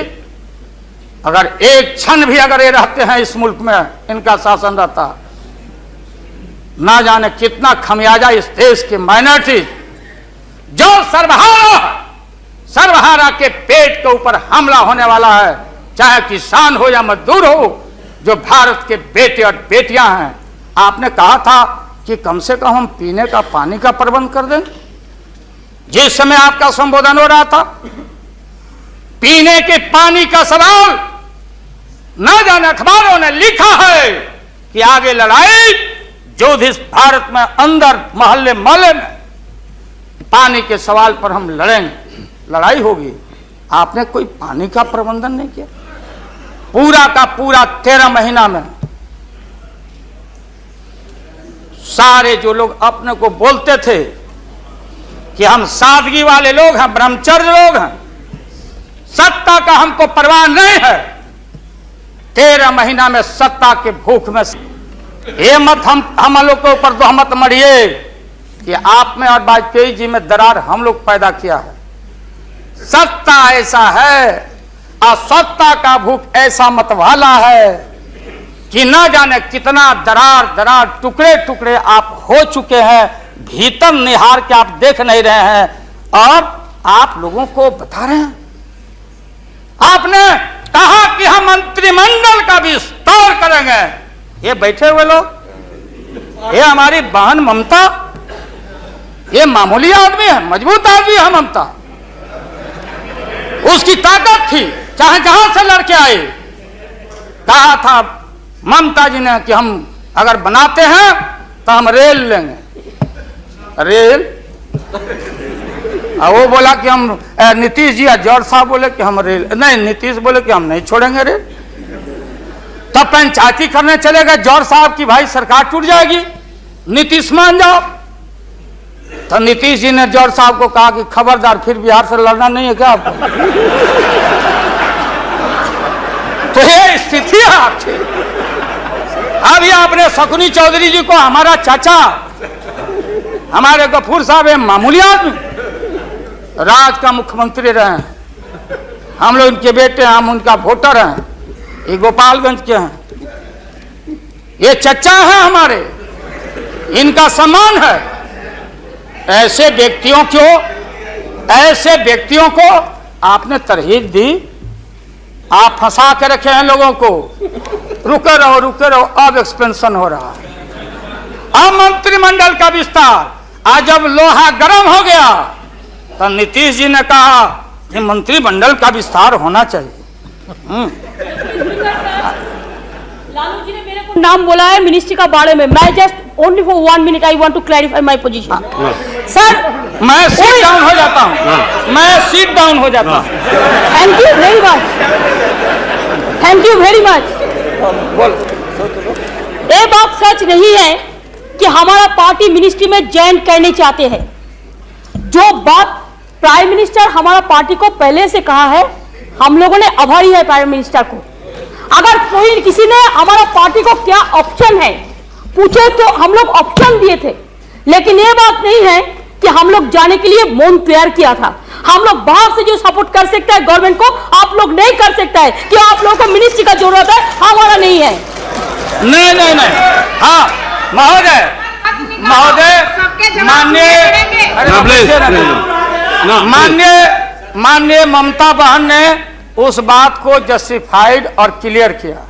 S1: अगर एक क्षण भी अगर ये रहते हैं इस मुल्क में, इनका शासन रहता, ना जाने कितना खमियाजा इस देश के माइनॉरिटी जो सर्वहारा के पेट के ऊपर हमला होने वाला है, चाहे किसान हो या मजदूर हो, जो भारत के बेटे और बेटियां हैं। आपने कहा था कि कम से कम हम पीने का पानी का प्रबंध कर दें। जिस समय आपका संबोधन हो रहा था, पीने के पानी का सवाल न जाने अखबारों ने लिखा है कि आगे लड़ाई जो भी भारत में अंदर मोहल्ले मोहल्ले में पानी के सवाल पर हम लड़ेंगे, लड़ाई होगी। आपने कोई पानी का प्रबंधन नहीं किया। पूरा का पूरा 13 महीना में सारे जो लोग अपने को बोलते थे कि हम सादगी वाले लोग हैं, ब्रह्मचर्य लोग हैं, सत्ता का हमको परवाह नहीं है, 13 महीना में सत्ता के भूख में ये मत हम लोग के ऊपर तोहमत मढ़िए कि आप में और वाजपेयी जी में दरार हम लोग पैदा किया है। सत्ता ऐसा है और सत्ता का भूख ऐसा मतवाला है कि न जाने कितना दरार टुकड़े टुकड़े आप हो चुके हैं, भीतर निहार के आप देख नहीं रहे हैं और आप लोगों को बता रहे हैं। आपने कहा कि हम मंत्रिमंडल का विस्तार करेंगे। ये बैठे हुए लोग, ये हमारी बहन ममता, ये मामूली आदमी है, मजबूत आदमी है ममता। उसकी ताकत थी, चाहे जहां से लड़के आए। कहा था ममता जी ने कि हम अगर बनाते हैं तो हम रेल लेंगे। रेल वो बोला कि हम, नीतीश जी जौहर साहब बोले कि हम रेल नहीं, नीतीश बोले कि हम नहीं छोड़ेंगे रेल। तब पंचायती करने चले गए जौहर साहब की भाई सरकार टूट जाएगी, नीतीश मान जाओ। तो नीतीश जी ने जौहर साहब को कहा कि खबरदार, फिर बिहार से लड़ना नहीं है क्या आपको? तो ये स्थिति है आपकी। अभी आपने शकुनी चौधरी जी को, हमारा चाचा, हमारे गफूर साहब है मामूली आदमी, राज का मुख्यमंत्री रहे हैं, हम लोग इनके बेटे हैं, हम उनका वोटर हैं, ये गोपालगंज के हैं, ये चचा हैं हमारे, इनका सम्मान है। ऐसे व्यक्तियों को आपने तरहीब दी, आप फंसा के रखे हैं लोगों को। रुके रहो, अब एक्सपेंशन हो रहा है। अब मंत्रिमंडल का विस्तार, आज जब लोहा गर्म हो गया तो नीतीश जी ने कहा कि मंत्रिमंडल का विस्तार होना चाहिए।
S2: लालू जी ने मेरे को नाम बोला है मिनिस्ट्री का बारे में। मैं just only for 1 minute I want to clarify my position. Sir,
S1: मैं सीट डाउन हो जाता हूँ,
S2: थैंक यू वेरी मच। ये बात सच नहीं है कि हमारा पार्टी मिनिस्ट्री में ज्वाइन करने चाहते हैं। जो बात प्राइम मिनिस्टर हमारा पार्टी को पहले से कहा है, हम लोगों ने आभारी है प्राइम मिनिस्टर को। अगर कोई किसी ने हमारा पार्टी को क्या ऑप्शन है पूछे तो हम लोग ऑप्शन दिए थे, लेकिन ये बात नहीं है कि हम लोग जाने के लिए मौन तैयार किया था। हम लोग बाहर से जो सपोर्ट कर सकता है गवर्नमेंट को, आप लोग नहीं कर सकता है कि आप लोगों को मिनिस्ट्री का जरूरत है, हमारा नहीं है।
S1: नहीं। हाँ महोदय, माननीय ममता बहन ने उस बात को जस्टिफाइड और क्लियर किया।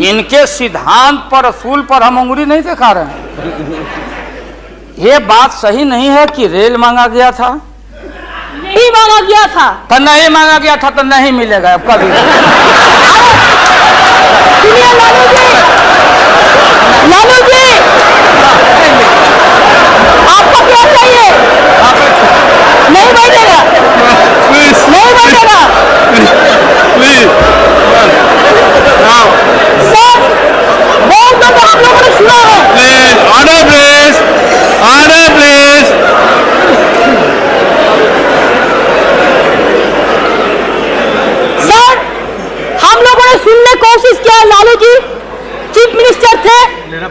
S1: इनके सिद्धांत पर, असूल पर हम उंगली नहीं दिखा रहे हैं। ये बात सही नहीं है कि रेल मांगा गया था,
S2: नहीं मांगा गया था,
S1: तो नहीं मांगा गया था तो नहीं मिलेगा अब कभी।
S2: सुनिए लालू जी, आपको क्या चाहिए?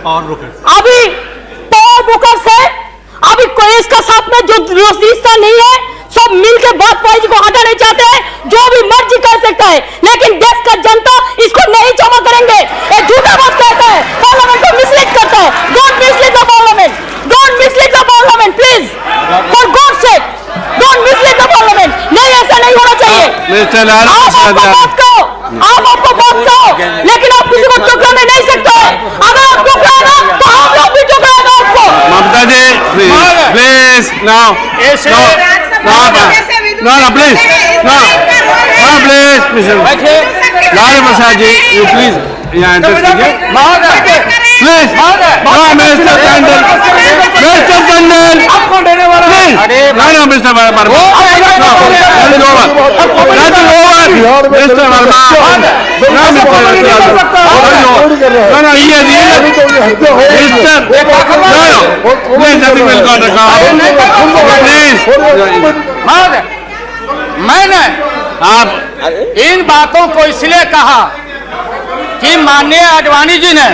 S3: Power broker.
S2: अभी पावर ब्रोकर से अभी कोई इसका साथ में जो रिश्ता नहीं है, सब मिलकर वाजपेयी जी को हटाना चाहते हैं। जो भी मर्जी कर सकता है, लेकिन देश का जनता इसको नहीं क्षमा करेंगे। ये झूठा बात कहता है, पार्लियामेंट को मिसलीड करता है। Don't mislead the parliament, don't mislead the parliament please, for God sake, don't mislead the parliament. नहीं, ऐसा नहीं होना चाहिए। आप आपको बात कहो, लेकिन आप किसी को टुकराने नहीं सकते। अगर आप टुकराना तो हम लोग भी टुकराएंगे आपको।
S4: Mamata ji please now please Lal Prasad ji you please यहाँ एंटर कीजिए please. Mister Tandon, Mister Tandon please. No Mister Verma, Mister Verma,
S1: मैंने आप इन बातों को इसलिए कहा कि माननीय आडवाणी जी ने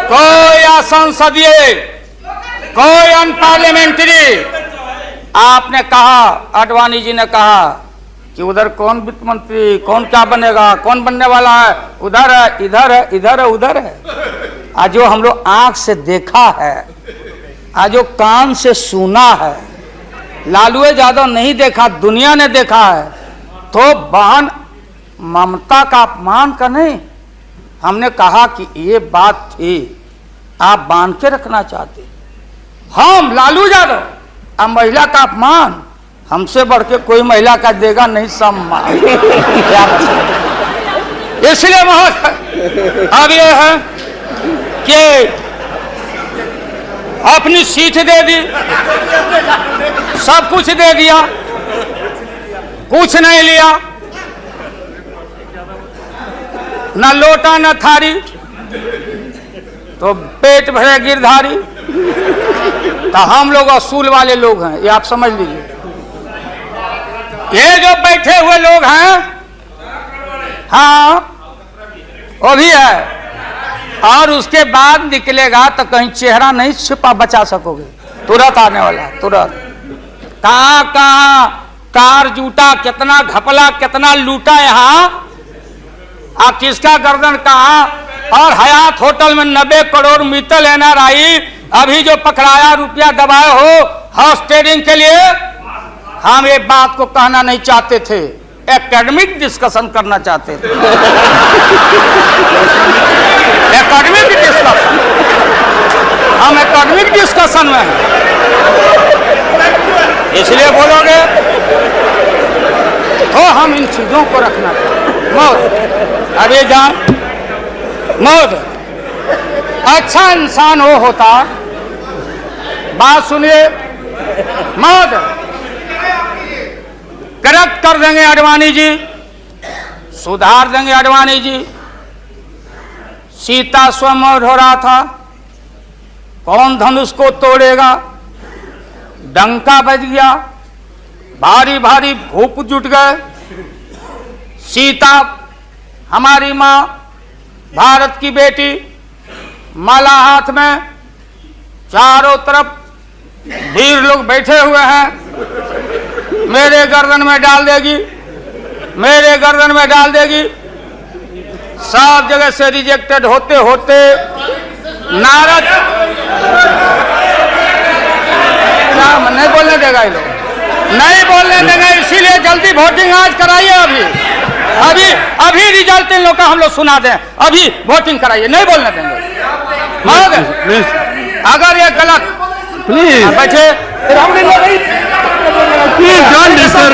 S1: कोई असंसदीय, कोई अनपार्लियामेंट्री, आपने कहा, आडवाणी जी ने कहा कि उधर कौन वित्त मंत्री, कौन क्या बनेगा, कौन बनने वाला है, उधर है, इधर है, इधर है, उधर है। आज जो हम लोग आंख से देखा है, आज जो कान से सुना है, लालू यादव नहीं देखा, दुनिया ने देखा है। तो बहन ममता का अपमान का नहीं, हमने कहा कि ये बात थी, आप बांध के रखना चाहते। हम लालू यादव, अब महिला का अपमान हमसे बढ़ के कोई महिला का देगा नहीं सम्मान। इसलिए महोदय अब ये है कि अपनी सीट दे दी, सब कुछ दे दिया, कुछ नहीं लिया, न लोटा न थारी, तो पेट भरे गिरधारी। तो हम लोग असूल वाले लोग हैं, ये आप समझ लीजिए। ये जो बैठे हुए लोग हैं, हाँ वो भी है, और उसके बाद निकलेगा तो कहीं चेहरा नहीं छिपा बचा सकोगे, तुरंत आने वाला, तुरंत। कहाँ कहाँ कार जूटा, कितना घपला, कितना लूटा यहाँ, आप किसका गर्दन कहाँ। और हयात होटल में 90 करोड़ मित्तल NRI अभी जो पकड़ाया, रुपया दबाए हो हाउस ट्रेडिंग के लिए, हम एक बात को कहना नहीं चाहते थे, एकेडमिक डिस्कशन करना चाहते थे। एकेडमिक डिस्कशन, हम एकेडमिक डिस्कशन में हैं, इसलिए बोलोगे तो हम इन चीजों को रखना चाहिए। मौत अभी जान, मौत अच्छा इंसान वो होता, बात सुनिए, मौत करेक्ट कर देंगे आडवाणी जी, सुधार देंगे आडवाणी जी। सीता स्वयंवर हो रहा था, कौन धनुष को तोड़ेगा, डंका बज गया, भारी भारी भूप जुट गए। सीता हमारी माँ, भारत की बेटी, माला हाथ में, चारों तरफ वीर लोग बैठे हुए हैं, मेरे गर्दन में डाल देगी, मेरे गर्दन में डाल देगी। सब जगह से रिजेक्टेड होते होते नारद, क्या नहीं बोलने देगा ये लोग, नहीं बोलने देंगे, इसीलिए जल्दी वोटिंग आज कराइए। अभी अभी रिजल्ट इन लोग का हम लोग सुना दें, अभी वोटिंग कराइए, नहीं बोलने देंगे। अगर ये गलत,
S4: प्लीज
S1: बैठे,
S4: प्लीज डोंट डिस्टर्ब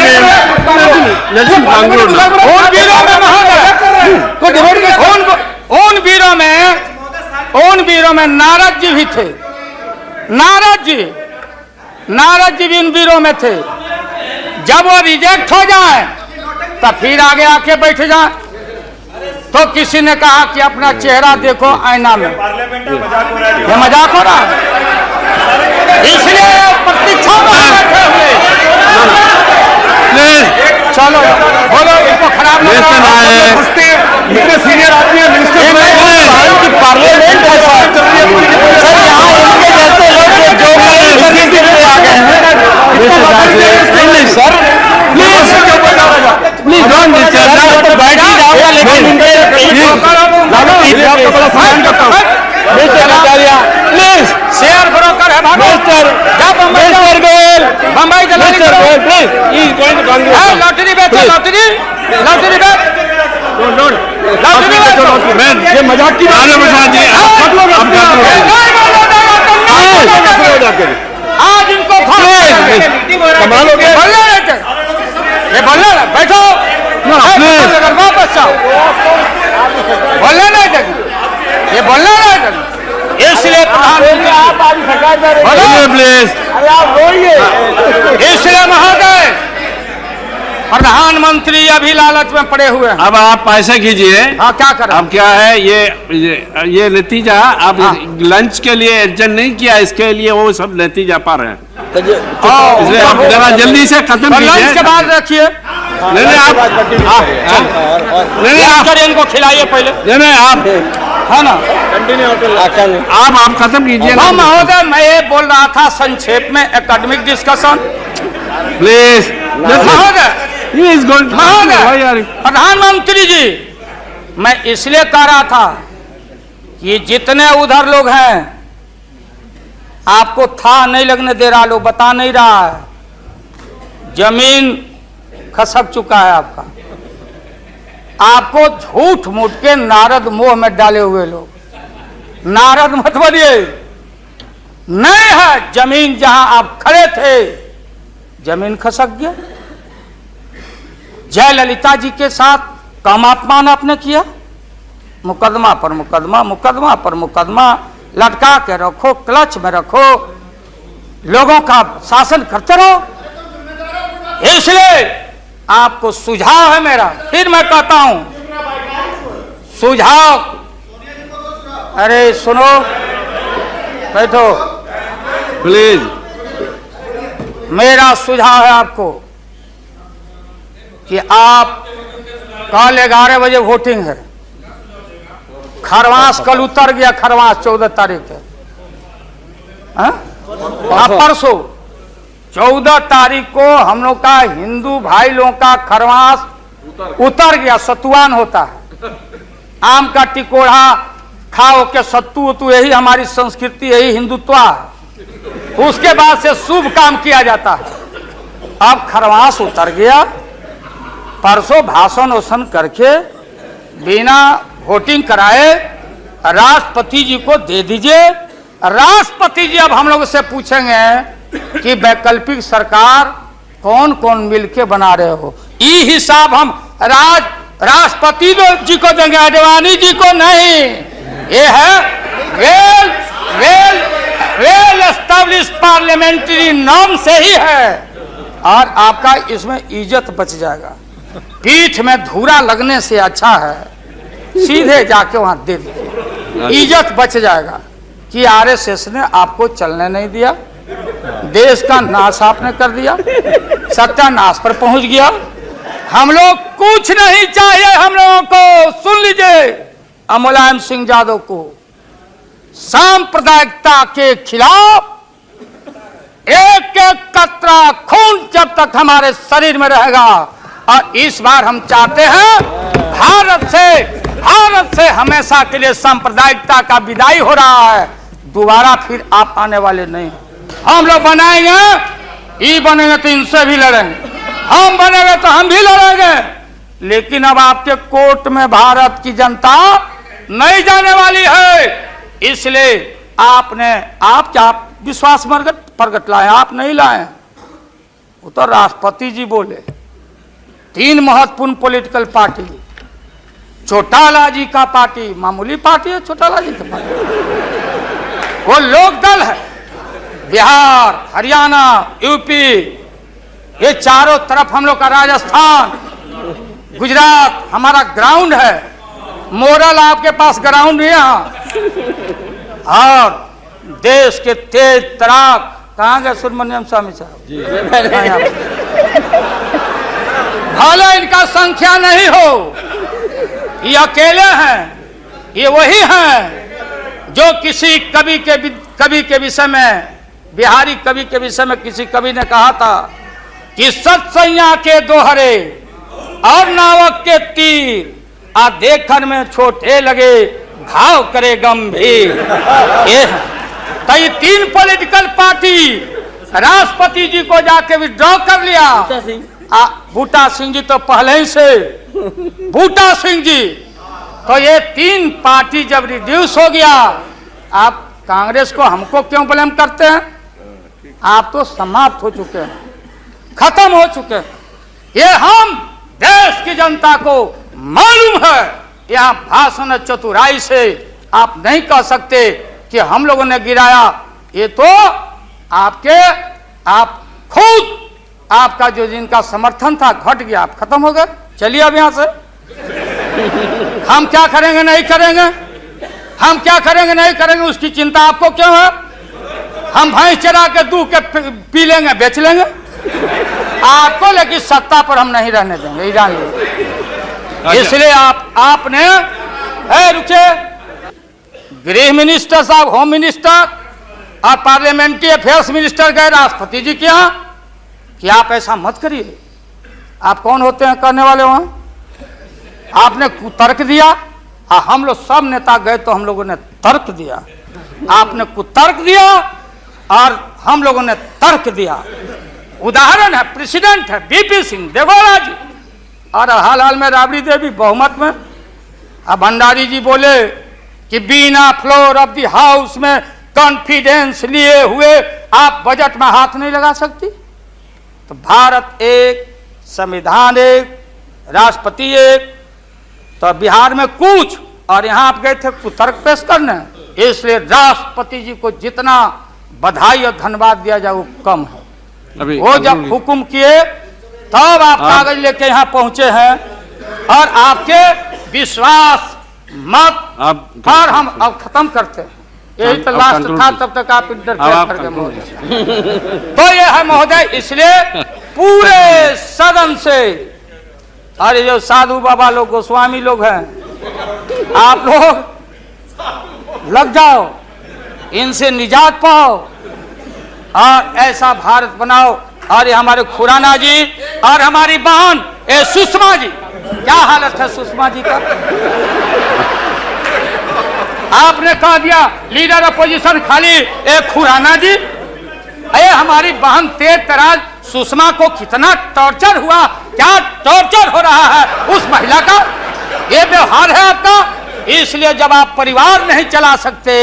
S1: उन वीरों में नारद जी भी थे, नारद जी भी उन वीरों में थे। जब वो रिजेक्ट हो जाए तो फिर आगे आके बैठ जाए। तो किसी ने कहा कि अपना चेहरा देखो आईना में, ये मजाक हो रहा है, इसलिए प्रतीक्षा में बैठे हुए। चलो बोलो, इनको खराब
S3: इतने सीनियर आदमी है,
S1: प्लीज शेयर ब्रोकर है भागो मिस्टर गोयल बम्बई चलाने लॉटरी बेचो लॉटरी बेच
S4: ये मजाक की बात है प्रसाद जी।
S1: आज इनको
S4: कमाल हो गया।
S1: ये बोलना ना बैठो वापस जाओ बोलना नहीं चाहिए ये बोलना नहीं चाहिए इसलिए
S4: प्लीज
S1: इसलिए महोदय प्रधानमंत्री अभी लालच में पड़े हुए हैं।
S4: अब आप पैसे कीजिए।
S1: हाँ क्या करें
S4: अब क्या है ये नतीजा आप लंच के लिए एडजस्ट नहीं किया, इसके लिए वो सब नतीजा पा रहे हैं, इसलिए आप जरा जल्दी से खत्म कीजिए।
S1: लंच के बाद रखिए
S4: नहीं आप
S1: इनको खिलाइए पहले
S4: नहीं आप
S1: है ना
S4: आप खत्म कीजिए ना।
S1: हाँ महोदय मैं ये बोल रहा था संक्षेप में एकेडमिक डिस्कशन
S4: प्लीज।
S1: महोदय
S4: महोदय
S1: प्रधानमंत्री जी मैं इसलिए कह रहा था कि जितने उधर लोग हैं आपको था नहीं लगने दे रहा, लोग बता नहीं रहा है, जमीन खसक चुका है आपका, आपको झूठ मूठ के नारद मोह में डाले हुए लोग, नारद मत बनिए, नहीं है जमीन जहां आप खड़े थे जमीन खसक गया। जयललिता जी के साथ कम अपमान आपने किया, मुकदमा पर मुकदमा मुकदमा पर मुकदमा लटका के रखो, क्लच में रखो, लोगों का शासन करते रहो। इसलिए आपको सुझाव है मेरा, फिर मैं कहता हूं सुझाव, अरे सुनो बैठो
S4: प्लीज।
S1: मेरा सुझाव है आपको कि आप कल 11 बजे वोटिंग है, खरवास कल उतर गया, खरवास 14 तारीख है, परसों 14 तारीख को हम लोग का हिंदू भाई लोगों का खरवास उतर गया, सतुआन होता है, आम का टिकोड़ा खाओ के सत्तू तो यही हमारी संस्कृति, यही हिंदुत्व है। उसके बाद से शुभ काम किया जाता है। अब खरवास उतर गया, परसों भाषण वोषण करके बिना वोटिंग कराए राष्ट्रपति जी को दे दीजिए। राष्ट्रपति जी अब हम लोग से पूछेंगे कि वैकल्पिक सरकार कौन कौन मिलके बना रहे हो, ये हिसाब हम राष्ट्रपति जी को देंगे, आडवाणी जी को नहीं। ये है वेल एस्टैब्लिश्ड पार्लियामेंट्री नॉर्म से ही है, और आपका इसमें इज्जत बच जाएगा। पीठ में धूरा लगने से अच्छा है सीधे जाके वहां दे दीजिए, इज्जत बच जाएगा। कि आरएसएस ने आपको चलने नहीं दिया, देश का नाश आपने कर दिया, सत्यानाश पर पहुंच गया। हम लोग कुछ नहीं चाहिए, हम लोगों को सुन लीजिए, मुलायम सिंह यादव को सांप्रदायिकता के खिलाफ एक एक कतरा खून जब तक हमारे शरीर में रहेगा, और इस बार हम चाहते हैं भारत से हमेशा के लिए सांप्रदायिकता का विदाई हो रहा है, दोबारा फिर आप आने वाले नहीं। हम लोग बनाएंगे, ये बनेंगे तो इनसे भी लड़ेंगे, हम बनेंगे तो हम भी लड़ेंगे, लेकिन अब आपके कोर्ट में भारत की जनता नहीं जाने वाली है। इसलिए आप क्या विश्वास प्रगट लाए, आप नहीं लाए, वो तो राष्ट्रपति जी बोले। 3 महत्वपूर्ण पॉलिटिकल पार्टी, चौटाला जी का पार्टी मामूली पार्टी है, चौटाला जी का पार्टी वो लोक दल है, बिहार, हरियाणा, यूपी, ये चारों तरफ हम लोग का, राजस्थान, गुजरात हमारा ग्राउंड है। मोरल आपके पास ग्राउंड है यहाँ, और देश के तेज तराक कहाँ गए सुब्रमण्यम स्वामी साहब, भले इनका संख्या नहीं हो, ये अकेले हैं, ये वही हैं जो किसी कवि के विषय में, बिहारी कवि के विषय में किसी कवि ने कहा था कि सत्सैया के दोहरे और नावक के तीर आ देखन में छोटे लगे, घाव करे गंभीर। ये तो ये 3 पॉलिटिकल पार्टी राष्ट्रपति जी को जाके विड्रॉ कर लिया। बूटा सिंह जी तो पहले ही से, बूटा सिंह जी तो ये 3 पार्टी जब रिड्यूस हो गया, आप कांग्रेस को हमको क्यों ब्लेम करते हैं? आप तो समाप्त हो चुके हैं, खत्म हो चुके हैं। ये हम देश की जनता को मालूम है। यहाँ भाषण चतुराई से आप नहीं कह सकते कि हम लोगों ने गिराया। ये तो आप खुद, आपका जो जिनका समर्थन था घट गया, आप खत्म हो गए। चलिए अब यहाँ से हम क्या करेंगे नहीं करेंगे, हम क्या करेंगे नहीं करेंगे उसकी चिंता आपको क्यों है? हम भैंस चरा के दूध के पी लेंगे, बेच लेंगे आपको, लेकिन सत्ता पर हम नहीं रहने देंगे ईरान। इसलिए आपने रुके, गृह मिनिस्टर साहब, होम मिनिस्टर और पार्लियामेंट्री अफेयर्स मिनिस्टर गए राष्ट्रपति जी के यहाँ कि आप ऐसा मत करिए। आप कौन होते हैं करने वाले? वहां आपने कुतर्क दिया। हम लोग सब नेता गए तो हम लोगों ने तर्क दिया, आपने कुतर्क दिया और हम लोगों ने तर्क दिया। उदाहरण है, प्रेसिडेंट है बीपी सिंह देवगौड़ा जी, और हाल में राबड़ी देवी बहुमत में। अब भंडारी जी बोले कि बिना फ्लोर ऑफ द हाउस में कॉन्फिडेंस लिए हुए आप बजट में हाथ नहीं लगा सकती। तो भारत एक, संविधान एक, राष्ट्रपति एक, तो बिहार में कुछ, और यहाँ आप गए थे कुतर्क पेश करने। इसलिए राष्ट्रपति जी को जितना बधाई और धन्यवाद दिया जाए वो कम है। वो जब हुक्म किए तब आप कागज लेके यहाँ पहुंचे हैं, और आपके विश्वास मत पर हम अब खत्म करते हैं। यही तो लास्ट था, तब तक आप इंटरफेयर कर गए महोदय। तो ये है महोदय, इसलिए पूरे सदन से, अरे जो साधु बाबा लोग, गोस्वामी लोग हैं, आप लोग लग जाओ, इनसे निजात पाओ और ऐसा भारत बनाओ। और ये हमारे खुराना जी और हमारी बहन सुषमा जी, क्या हालत है सुषमा जी का? आपने कह दिया लीडर अपोजिशन खाली एक खुराना जी। अरे हमारी बहन तेज तराज सुषमा को कितना टॉर्चर हुआ, क्या टॉर्चर हो रहा है उस महिला का, ये व्यवहार है आपका। इसलिए जब आप परिवार नहीं चला सकते,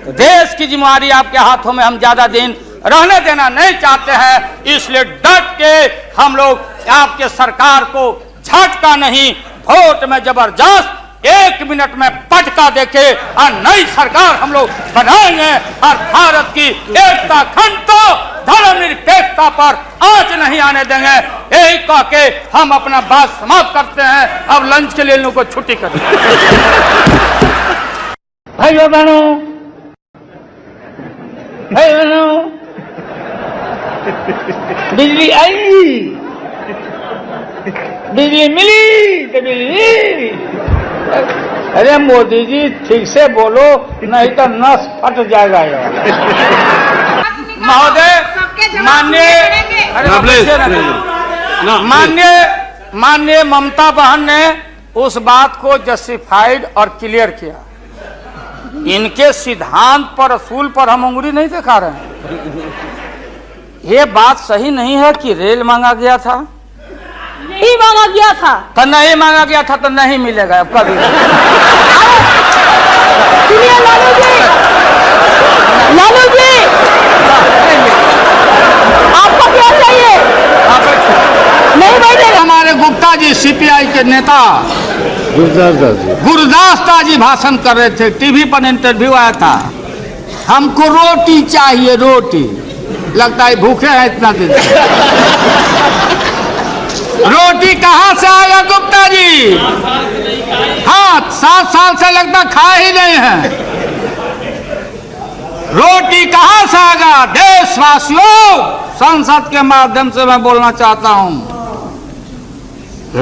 S1: देश की जिम्मेदारी आपके हाथों में हम ज्यादा दिन रहने देना नहीं चाहते हैं। इसलिए डट के हम लोग आपके सरकार को झटका नहीं, वोट में जबरदस्त 1 मिनट में पटका देके और नई सरकार हम लोग बनाएंगे और भारत की एकता, अखंडता, धर्मनिरपेक्षता पर आंच नहीं आने देंगे। यही कह के हम अपना बात समाप्त करते हैं। अब लंच के लिए इन लोगों को छुट्टी कर भाइयों बहनों, बिजली आई, बिजली मिली तो बिजली। अरे मोदी जी ठीक से बोलो, नहीं तो नस फट जाएगा। महोदय, माननीय ममता बहन ने उस बात को जस्टिफाइड और क्लियर किया। इनके सिद्धांत पर, असूल पर हम उंगली नहीं दिखा रहे हैं। ये बात सही नहीं है कि रेल मांगा गया था,
S2: नहीं मांगा गया था,
S1: तो नहीं मांगा गया था तो नहीं मिलेगा अब कभी।
S2: सुनिए लालू जी, लालू जी, आपको क्या चाहिए? नहीं बैठेगा।
S1: हमारे गुप्ता जी सीपीआई के नेता गुरदास दास जी भाषण कर रहे थे, टीवी पर इंटरव्यू आया था। हमको रोटी चाहिए, रोटी। लगता है भूखे हैं इतना दिन। रोटी कहाँ से आएगा गुप्ता जी? हाँ, 7 साल से लगता खा ही नहीं है। रोटी कहाँ से आएगा? देशवासियों, संसद के माध्यम से मैं बोलना चाहता हूं,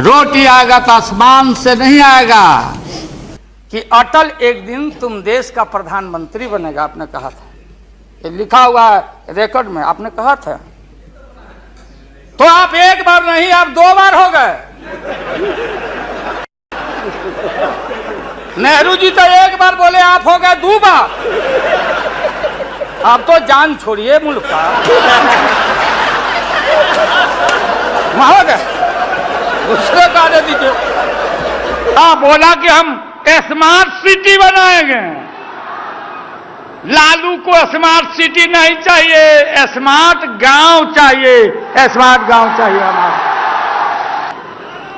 S1: रोटी आएगा तो आसमान से नहीं आएगा। कि अटल एक दिन तुम देश का प्रधानमंत्री बनेगा, आपने कहा था, ये लिखा हुआ है रिकॉर्ड में, आपने कहा था। तो आप एक बार नहीं, आप 2 बार हो गए। नेहरू जी तो एक बार बोले, आप हो गए 2 बार। आप तो जान छोड़िए मुल्क का। वहां हो गए, दूसरे का दे दीजिए। हाँ, बोला कि हम स्मार्ट सिटी बनाएंगे। लालू को स्मार्ट सिटी नहीं चाहिए, स्मार्ट गांव चाहिए। स्मार्ट गांव चाहिए हमारा।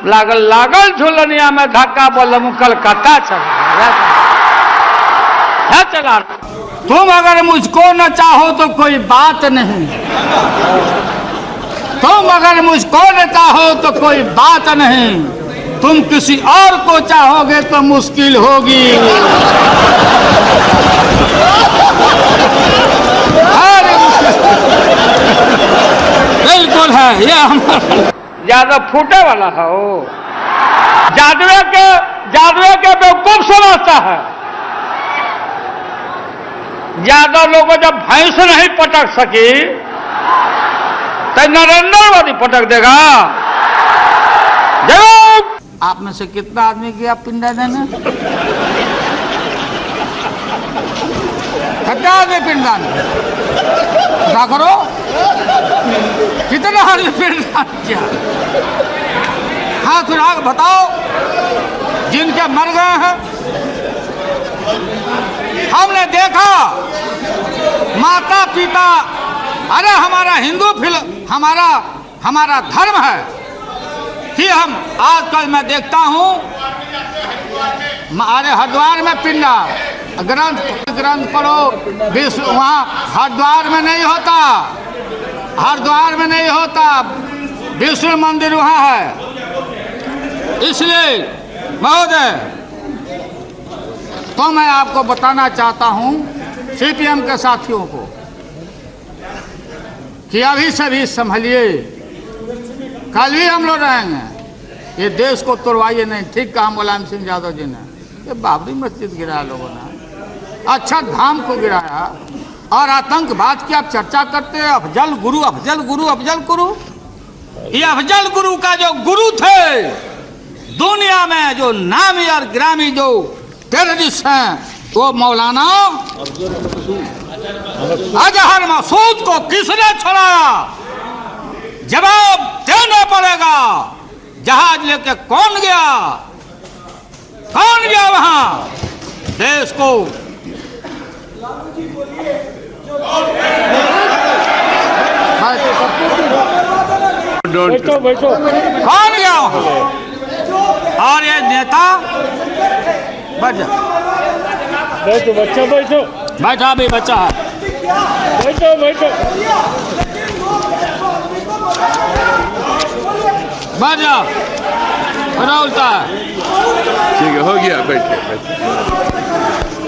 S1: लागल लागल झुलनिया में धक्का बोलूं, कलकत्ता चला। तुम अगर मुझको न चाहो तो कोई बात नहीं, तुम अगर मुझको न चाहो तो कोई बात नहीं, तुम किसी और को चाहोगे तो मुश्किल होगी। बिल्कुल है ये हमारा। ज्यादा फूटे वाला है वो, जादुए के बेवकूफ समझता है। ज्यादा लोगों जब भैंस नहीं पटक सकी तो नरेंद्र मोदी पटक देगा। जरूर। आप में से कितना आदमी गया पिंडा देने? कितना आदमी पिंडदान क्या करो? कितना आदमी पिंडदान किया? हाथ उठा बताओ जिनके मर गए हैं। हमने देखा माता पिता, अरे हमारा हिंदू हमारा धर्म है कि हम आजकल मैं देखता हूँ, अरे हरिद्वार में पिंडा ग्रंथ पढ़ो, विश्व वहाँ हरिद्वार में नहीं होता, हरिद्वार में नहीं होता, विष्णु मंदिर वहाँ है। इसलिए महोदय, तो मैं आपको बताना चाहता हूँ सीपीएम के साथियों को कि अभी सभी संभलिए, कल भी हम लोग रहेंगे। ये देश को तोड़वाइए नहीं। ठीक कहा मुलायम सिंह यादव जी ने। ये बाबरी मस्जिद गिराया लोगों ने, अच्छा धाम को गिराया, और आतंकवाद की आप चर्चा करते हैं। अफजल गुरु, अफजल गुरु, अफजल गुरु। ये अफजल गुरु का जो गुरु थे दुनिया में, जो नामी और ग्रामी जो टेररिस्ट हैं, वो मौलाना अजहर मसूद को किसने छुड़ाया? जवाब देना पड़ेगा। जहाज लेके कौन गया? कौन गया वहां? देश को कौन गया वहां? और ये नेता
S6: बैठो बच्चा, बैठो,
S1: बैठा भी बच्चा है,
S6: बैठो बैठो,
S1: बैठ जा, उल्टा है।
S4: ठीक है, हो गया, बैठे,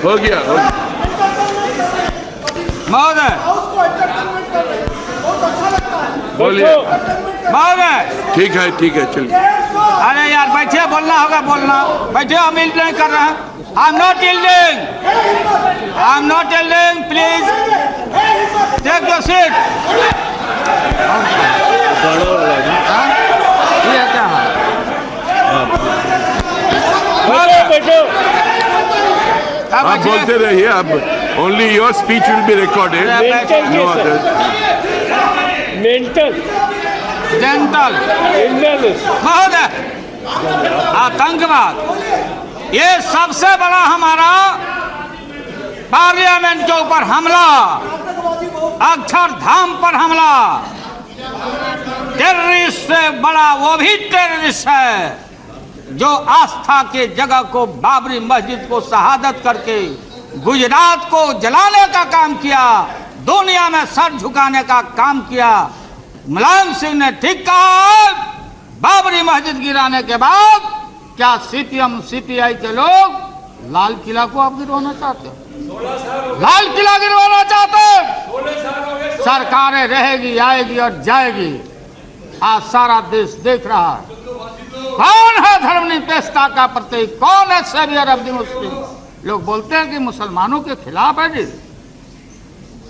S4: हो गया।
S1: महोदय
S4: बोलिए।
S1: महोदय
S4: ठीक है, चलिए।
S1: अरे यार बैठिए, बोलना होगा, बोलना। बैठिए, हम यील्ड नहीं कर रहे हैं। I am not yielding, please take your seat. ये क्या है?
S6: बैठो।
S4: आप बोलते रहिए। अब only your speech will be recorded, no other.
S6: Mental
S1: महोदय, आतंकवाद ये सबसे बड़ा हमारा पार्लियामेंट के ऊपर हमला, अक्षरधाम पर हमला। टेररिस्ट से बड़ा वो भी टेररिस्ट है जो आस्था के जगह को, बाबरी मस्जिद को शहादत करके गुजरात को जलाने का काम किया, दुनिया में सर झुकाने का काम किया। मुलायम सिंह ने ठीक कहा, बाबरी मस्जिद गिराने के बाद क्या सीपीएम सीपीआई के लोग लाल किला को आप गिरवाना चाहते हो? लाल किला गिरवाना चाहते हो? सरकारें रहेगी, आएगी और जाएगी। आज सारा देश देख रहा है कौन है धर्मनिरपेक्षता का प्रतीक, कौन है सेवियर ऑफ द मुस्लिम। लोग बोलते हैं कि मुसलमानों के खिलाफ है, जी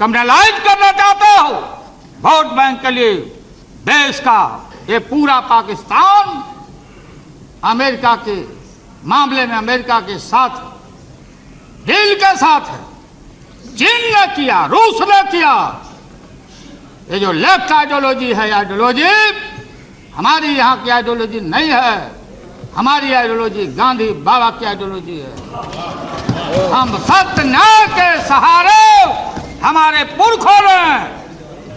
S1: कम्युनलाइज करना चाहते हो वोट बैंक के लिए देश का। ये पूरा पाकिस्तान अमेरिका के मामले में अमेरिका के साथ ब्राजील के साथ है, चीन ने किया, रूस ने किया। ये जो लेफ्ट आइडियोलॉजी है, आइडियोलॉजी हमारी यहाँ की आइडियोलॉजी नहीं है। हमारी आइडियोलॉजी गांधी बाबा की आइडियोलॉजी है। हम सत्य न्याय के सहारे हमारे पुरखों ने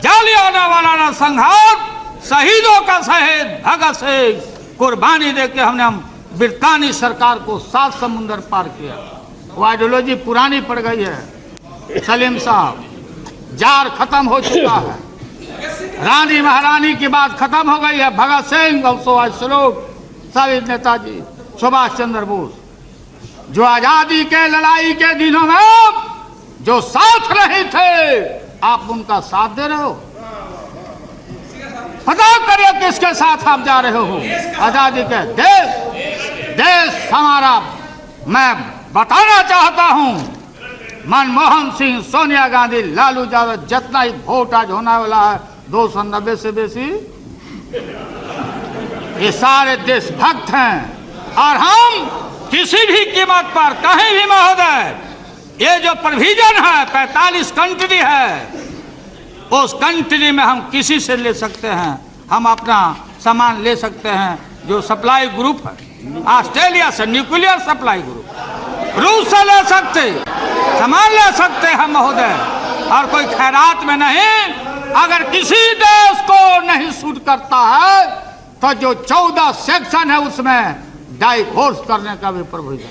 S1: जालियांवाला नरसंहार, शहीदों का शहीद भगत सिंह कुर्बानी देके हम ब्रितानी सरकार को 7 समुंदर पार किया। वो आइडियोलॉजी पुरानी पड़ गई है। सलीम साहब, जार खत्म हो चुका है। रानी महारानी की बात खत्म हो गई है। भगत सिंह और सुभाष सलोक, शहीद नेताजी सुभाष चंद्र बोस, जो आजादी के लड़ाई के दिनों में जो साथ रहे थे, आप उनका साथ दे रहे हो। पता करिए किसके साथ आप जा रहे हो। आजादी के देश हमारा, मैं बताना चाहता हूं, मनमोहन सिंह, सोनिया गांधी, लालू यादव, जितना ही वोट आज होने वाला है 290 से बेसी, ये सारे देशभक्त हैं। और हम किसी भी कीमत पर कहीं भी महोदय, ये जो प्रोविजन है 45 कंट्री है, उस कंट्री में हम किसी से ले सकते हैं, हम अपना सामान ले सकते हैं। जो सप्लाई ग्रुप है, ऑस्ट्रेलिया से न्यूक्लियर सप्लाई ग्रुप, रूस से ले सकते, सामान ले सकते हैं महोदय, और कोई खैरात में नहीं। अगर किसी देश को नहीं सूट करता है तो जो 14 सेक्शन है उसमें डाइवोर्स करने का भी प्रोविजन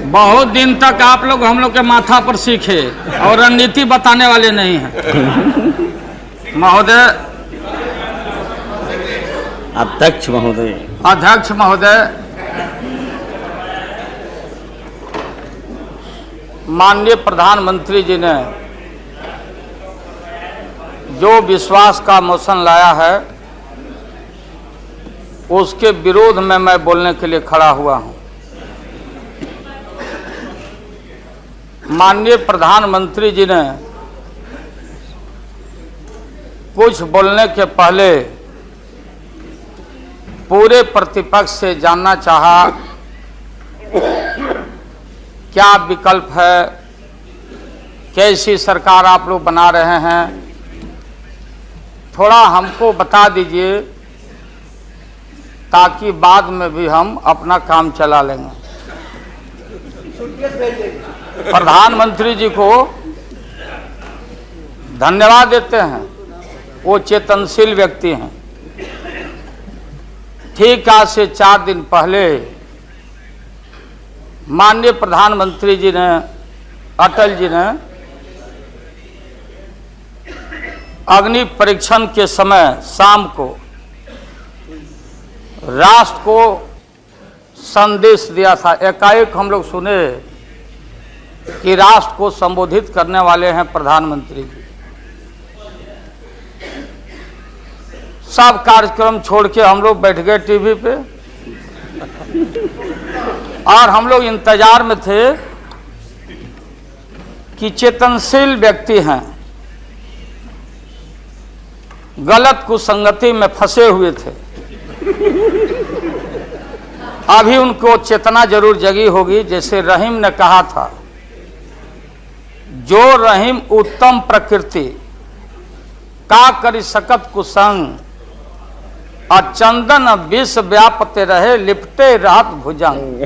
S1: बहुत दिन तक आप लोग हम लोग के माथा पर सीखे और रणनीति बताने वाले नहीं हैं महोदय।
S5: अध्यक्ष महोदय,
S1: अध्यक्ष महोदय, माननीय प्रधानमंत्री जी ने जो विश्वास का मोशन लाया है उसके विरोध में मैं बोलने के लिए खड़ा हुआ हूं। माननीय प्रधानमंत्री जी ने कुछ बोलने के पहले पूरे प्रतिपक्ष से जानना चाहा क्या विकल्प है, कैसी सरकार आप लोग बना रहे हैं, थोड़ा हमको बता दीजिए ताकि बाद में भी हम अपना काम चला लेंगे। प्रधानमंत्री जी को धन्यवाद देते हैं, वो चेतनशील व्यक्ति हैं। ठीक आज से 4 दिन पहले माननीय प्रधानमंत्री जी ने, अटल जी ने अग्नि परीक्षण के समय शाम को राष्ट्र को संदेश दिया था। एकाएक हम लोग सुने कि राष्ट्र को संबोधित करने वाले हैं प्रधानमंत्री जी। सब कार्यक्रम छोड़ के हम लोग बैठ गए टीवी पे और हम लोग इंतजार में थे कि चेतनशील व्यक्ति हैं, गलत कुसंगति में फंसे हुए थे, अभी उनको चेतना जरूर जगी होगी। जैसे रहीम ने कहा था, जो रहीम उत्तम प्रकृति का करी सकत कुसंग, और चंदन विश्व व्यापते रहे लिपटे रहत भुजंग।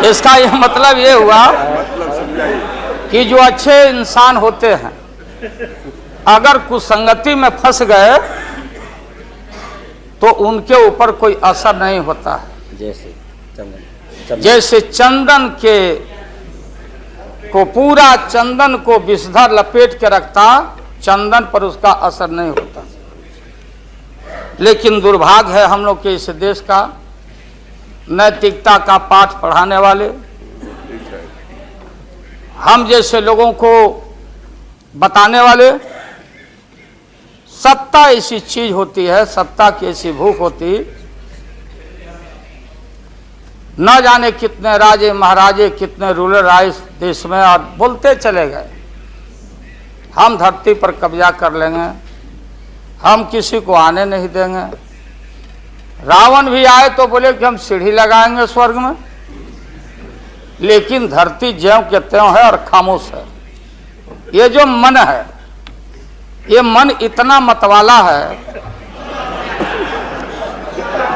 S1: इसका यह मतलब ये हुआ कि जो अच्छे इंसान होते हैं अगर कुसंगति में फंस गए तो उनके ऊपर कोई असर नहीं होता है। जैसे चंदन के को पूरा चंदन को विषधर लपेट के रखता, चंदन पर उसका असर नहीं होता। लेकिन दुर्भाग्य है हम लोग के इस देश का, नैतिकता का पाठ पढ़ाने वाले हम जैसे लोगों को बताने वाले सत्ता ऐसी चीज होती है, सत्ता की ऐसी भूख होती, न जाने कितने राजे महाराजे, कितने रूलर आए इस देश में और बोलते चले गए हम धरती पर कब्जा कर लेंगे, हम किसी को आने नहीं देंगे। रावण भी आए तो बोले कि हम सीढ़ी लगाएंगे स्वर्ग में, लेकिन धरती ज्यों के त्यों है और खामोश है। ये जो मन है, ये मन इतना मतवाला है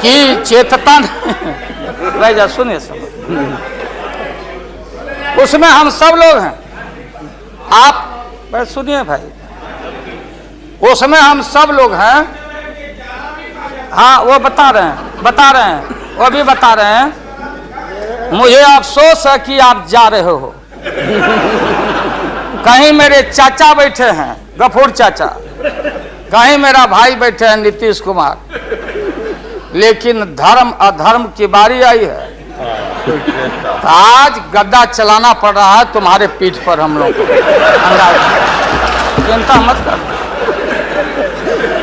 S1: कि चेतता नहीं। जा सुनिए सब, उसमें हम सब लोग हैं। आप सुनिए भाई, उसमें हम सब लोग हैं। हाँ वो बता रहे हैं, वो भी बता रहे हैं। मुझे अफसोस है कि आप जा रहे हो। कहीं मेरे चाचा बैठे हैं, गफूर चाचा, कहीं मेरा भाई बैठे हैं नीतीश कुमार, लेकिन धर्म अधर्म की बारी आई है तो आज गद्दा चलाना पड़ रहा है तुम्हारे पीठ पर हम लोग को। चिंता मत कर।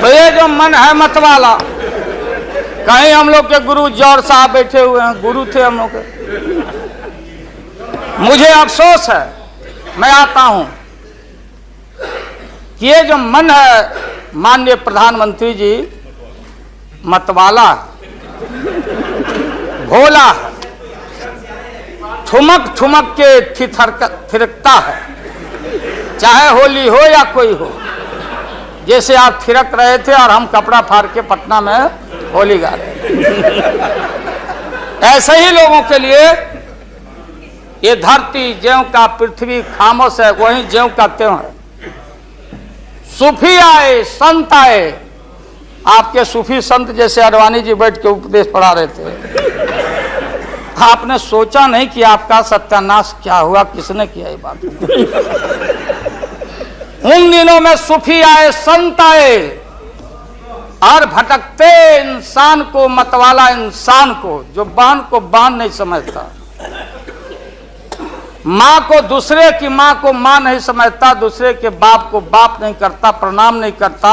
S1: तो ये जो मन है मतवाला, कहीं हम लोग के गुरु जौहर साहब बैठे हुए हैं, गुरु थे हम लोग के। मुझे अफसोस है, मैं आता हूं कि ये जो मन है माननीय प्रधानमंत्री जी, मतवाला भोला है, ठुमक ठुमक के थिरकता है, चाहे होली हो या कोई हो। जैसे आप थिरक रहे थे और हम कपड़ा फाड़ के पटना में होली गा रहे, ऐसे ही लोगों के लिए ये धरती ज्यों का पृथ्वी खामोश है, वही ज्यों का त्यों है। सूफी आए, संत आए, आपके सूफी संत जैसे अडवाणी जी बैठ के उपदेश पढ़ा रहे थे। आपने सोचा नहीं कि आपका सत्यानाश क्या हुआ, किसने किया ये बात। उन दिनों में सूफी आए, संत आए और भटकते इंसान को, मतवाला इंसान को, जो बान को बान नहीं समझता, माँ को, दूसरे की माँ को माँ नहीं समझता, दूसरे के बाप को बाप नहीं करता, प्रणाम नहीं करता,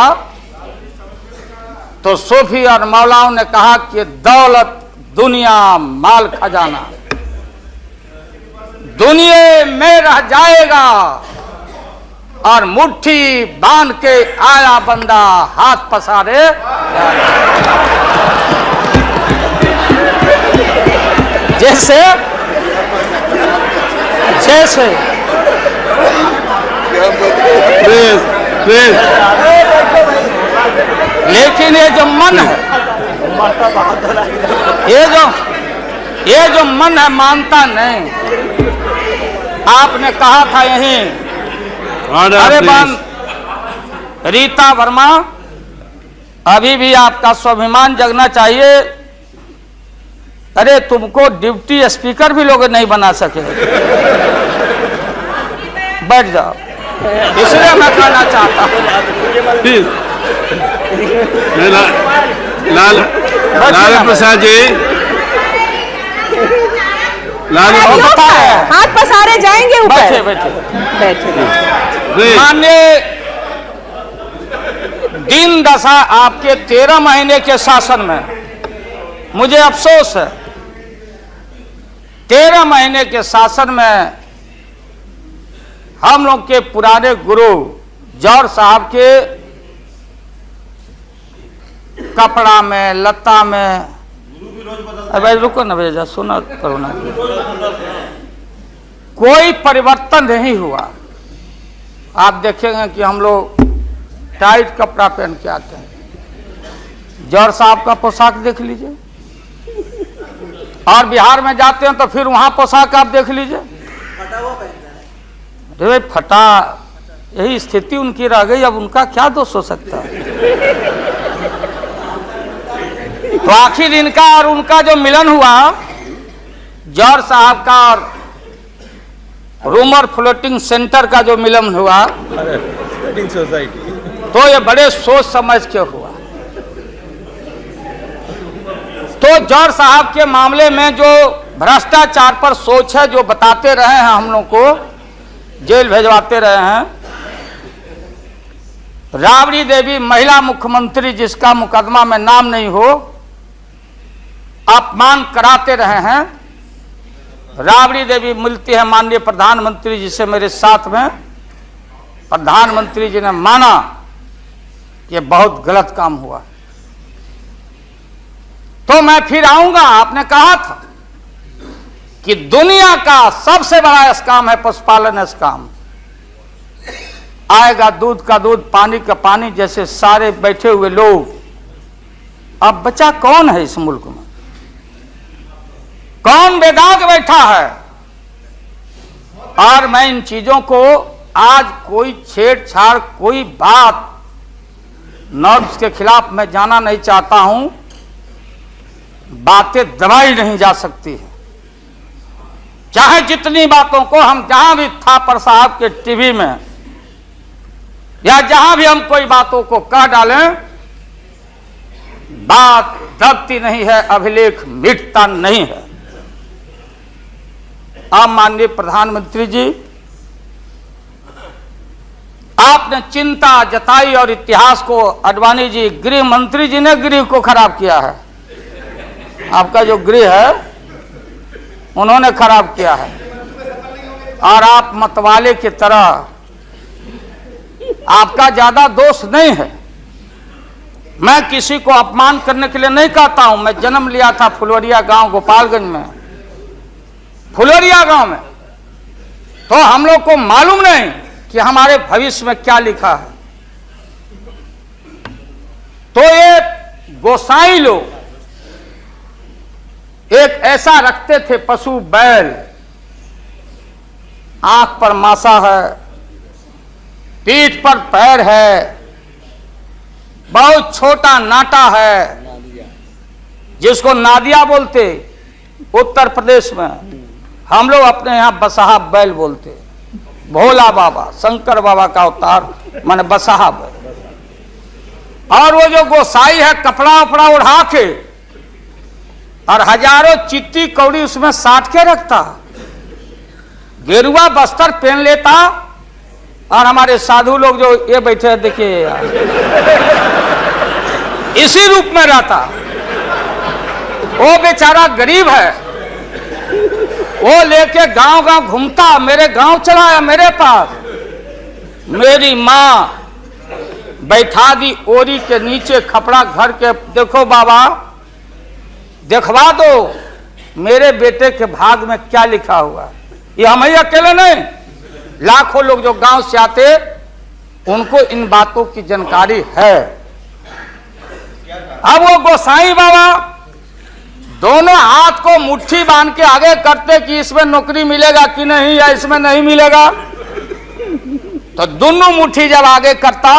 S1: तो सूफी और मौलाओं ने कहा कि दौलत, दुनिया, माल खजाना दुनिया में रह जाएगा और मुट्ठी बांध के आया बंदा हाथ पसारे। जैसे जैसे लेकिन ये जो मन है, ये जो मन है मानता नहीं। आपने कहा था यहीं, अरे बन रीता वर्मा, अभी भी आपका स्वाभिमान जगना चाहिए। अरे तुमको डिप्टी स्पीकर भी लोग नहीं बना सके। बैठ जाओ, इसलिए मैं कहना चाहता हूँ।
S4: लालू प्रसाद जी,
S2: हाथ पसारे जाएंगे ऊपर।
S1: बैठे। माननीय दिन दशा आपके 13 महीने के शासन में, मुझे अफसोस है 13 महीने के शासन में हम लोग के पुराने गुरु जौहर साहब के कपड़ा में, लता में, अरे रुको ना भैया, सुना करो ना, कोई परिवर्तन नहीं हुआ। आप देखेंगे कि हम लोग टाइट कपड़ा पहन के आते हैं। जौहर साहब का पोशाक देख लीजिए, और बिहार में जाते हैं तो फिर वहां पोशाक आप देख लीजिए, अरे फटा। यही स्थिति उनकी रह गई, अब उनका क्या दोष हो सकता है। तो आखिर इनका और उनका जो मिलन हुआ, जौहर साहब का और रूमर फ्लोटिंग सेंटर का जो मिलन हुआ, तो ये बड़े सोच समझ के हुआ। तो जौहर साहब के मामले में जो भ्रष्टाचार पर सोच है, जो बताते रहे हैं, हम लोग को जेल भेजवाते रहे हैं, राबड़ी देवी महिला मुख्यमंत्री जिसका मुकदमा में नाम नहीं हो, अपमान कराते रहे हैं। राबड़ी देवी मिलती है माननीय प्रधानमंत्री जी से मेरे साथ में, प्रधानमंत्री जी ने माना कि बहुत गलत काम हुआ, तो मैं फिर आऊंगा। आपने कहा था कि दुनिया का सबसे बड़ा स्काम है पशुपालन स्काम। आएगा दूध का दूध पानी का पानी जैसे सारे बैठे हुए लोग। अब बचा कौन है इस मुल्क में? कौन बेदाग बैठा है? और मैं इन चीजों को आज कोई छेड़छाड़ कोई बात नॉर्म्स के खिलाफ मैं जाना नहीं चाहता हूं। बातें दबाई नहीं जा सकती है, चाहे जितनी बातों को हम जहां भी थापर साहब के टीवी में या जहां भी हम कोई बातों को कह डालें, बात दबती नहीं है, अभिलेख मिटता नहीं है। आप माननीय प्रधानमंत्री जी, आपने चिंता जताई और इतिहास को आडवाणी जी गृह मंत्री जी ने गृह को खराब किया है। आपका जो गृह है उन्होंने खराब किया है, और आप मतवाले की तरह, आपका ज्यादा दोष नहीं है। मैं किसी को अपमान करने के लिए नहीं कहता हूं। मैं जन्म लिया था फुलवरिया गांव गोपालगंज में, फुलवरिया गांव में, तो हम लोग को मालूम नहीं कि हमारे भविष्य में क्या लिखा है। तो ये गोसाई लोग एक ऐसा रखते थे पशु बैल, आंख पर मासा है, पीठ पर पैर है, बहुत छोटा नाटा है, जिसको नादिया बोलते उत्तर प्रदेश में, हम लोग अपने यहां बसहा बैल बोलते। भोला बाबा शंकर बाबा का अवतार माने बसहा बैल। और वो जो गोसाई है कपड़ा उपड़ा उड़ा के और हजारों चिट्टी कौड़ी उसमें साट के रखता, गेरुआ बस्तर पहन लेता, और हमारे साधु लोग जो ये बैठे हैं देखिए इसी रूप में रहता। वो बेचारा गरीब है, वो लेके गांव गांव घूमता, मेरे गांव चला आया मेरे पास। मेरी माँ बैठा दी ओरी के नीचे खपड़ा घर के, देखो बाबा देखवा दो मेरे बेटे के भाग में क्या लिखा हुआ। ये हम ही अकेले नहीं, लाखों लोग जो गांव से आते उनको इन बातों की जानकारी है। अब वो गोसाई बाबा दोनों हाथ को मुट्ठी बांध के आगे करते कि इसमें नौकरी मिलेगा कि नहीं या इसमें नहीं मिलेगा। तो दोनों मुट्ठी जब आगे करता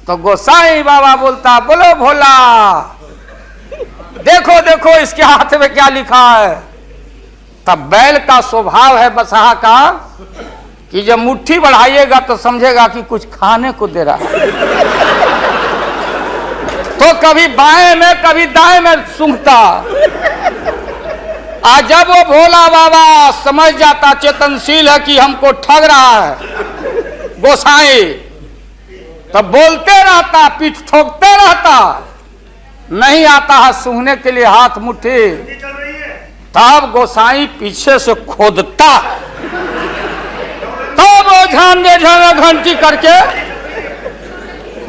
S1: तो गोसाई बाबा बोलता, बोलो भोला, देखो देखो इसके हाथ में क्या लिखा है। तब बैल का स्वभाव है बसहा का कि जब मुट्ठी बढ़ाइएगा तो समझेगा कि कुछ खाने को दे रहा है, तो कभी बाएं में कभी दाएं में सूंघता। आज जब वो भोला बाबा समझ जाता चेतनशील है कि हमको ठग रहा है गोसाई, तब बोलते रहता, पीठ ठोकते रहता, नहीं आता है सूंघने के लिए हाथ मुट्ठी। तब गोसाई पीछे से खोदता, तब वो झान घंटी करके,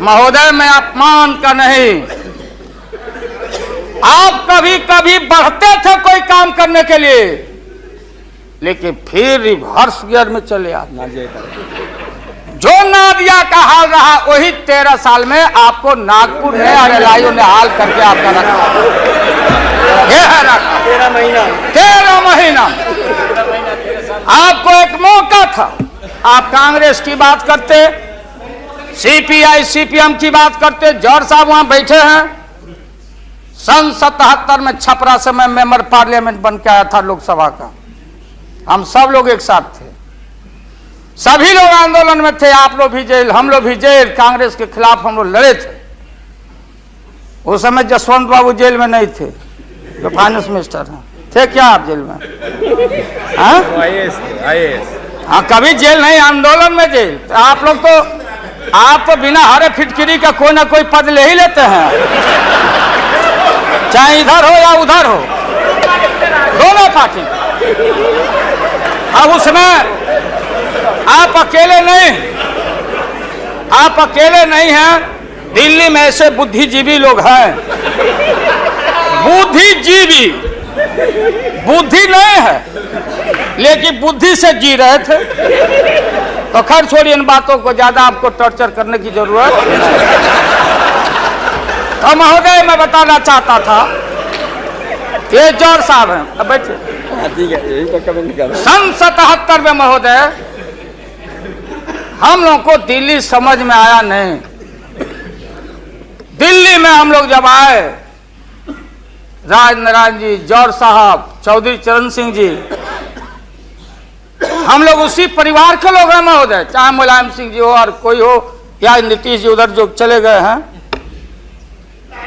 S1: महोदय मैं अपमान का नहीं, आप कभी कभी बढ़ते थे कोई काम करने के लिए, लेकिन फिर रिवर्स गियर में चले आते। जो नादिया का हाल रहा वही 13 साल में आपको नागपुर ने और एलआईओ ने हाल करके आपका रखा। यह है रखा 13 महीना। आपको एक मौका था, आप कांग्रेस की बात करते, सीपीआई सीपीएम की बात करते। जौहर साहब वहां बैठे हैं, सन 77 में छपरा से मैं मेंबर पार्लियामेंट बन के आया था लोकसभा का। हम सब लोग एक साथ थे, सभी लोग आंदोलन में थे, आप लोग भी जेल, हम लोग भी जेल, कांग्रेस के खिलाफ हम लोग लड़े थे। उस समय जसवंत बाबू जेल में नहीं थे, जो फाइनेंस मिनिस्टर हैं। थे क्या आप जेल में? हाँ, कभी जेल नहीं, आंदोलन में जेल। तो आप लोग तो आप तो बिना हरे फिटकिरी का कोई ना कोई पद ले ही लेते हैं, चाहे इधर हो या उधर हो, दोनों पार्टी। अब उसमें आप अकेले नहीं हैं। दिल्ली में ऐसे बुद्धिजीवी लोग हैं, बुद्धिजीवी, बुद्धि नहीं है लेकिन बुद्धि से जी रहे थे। तो खैर छोड़िए इन बातों को, ज्यादा आपको टॉर्चर करने की जरूरत नहीं। तो महोदय मैं बताना चाहता था, ये जौहर साहब हैं, अब बैठिए। सन 77 में महोदय हम लोगों को दिल्ली समझ में आया नहीं। दिल्ली में हम लोग जब आए, राज नारायण जी, जौहर साहब, चौधरी चरण सिंह जी, हम लोग उसी परिवार के लोग हैं महोदय, चाहे मुलायम सिंह जी हो और कोई हो या नीतीश जी उधर जो चले गए हैं।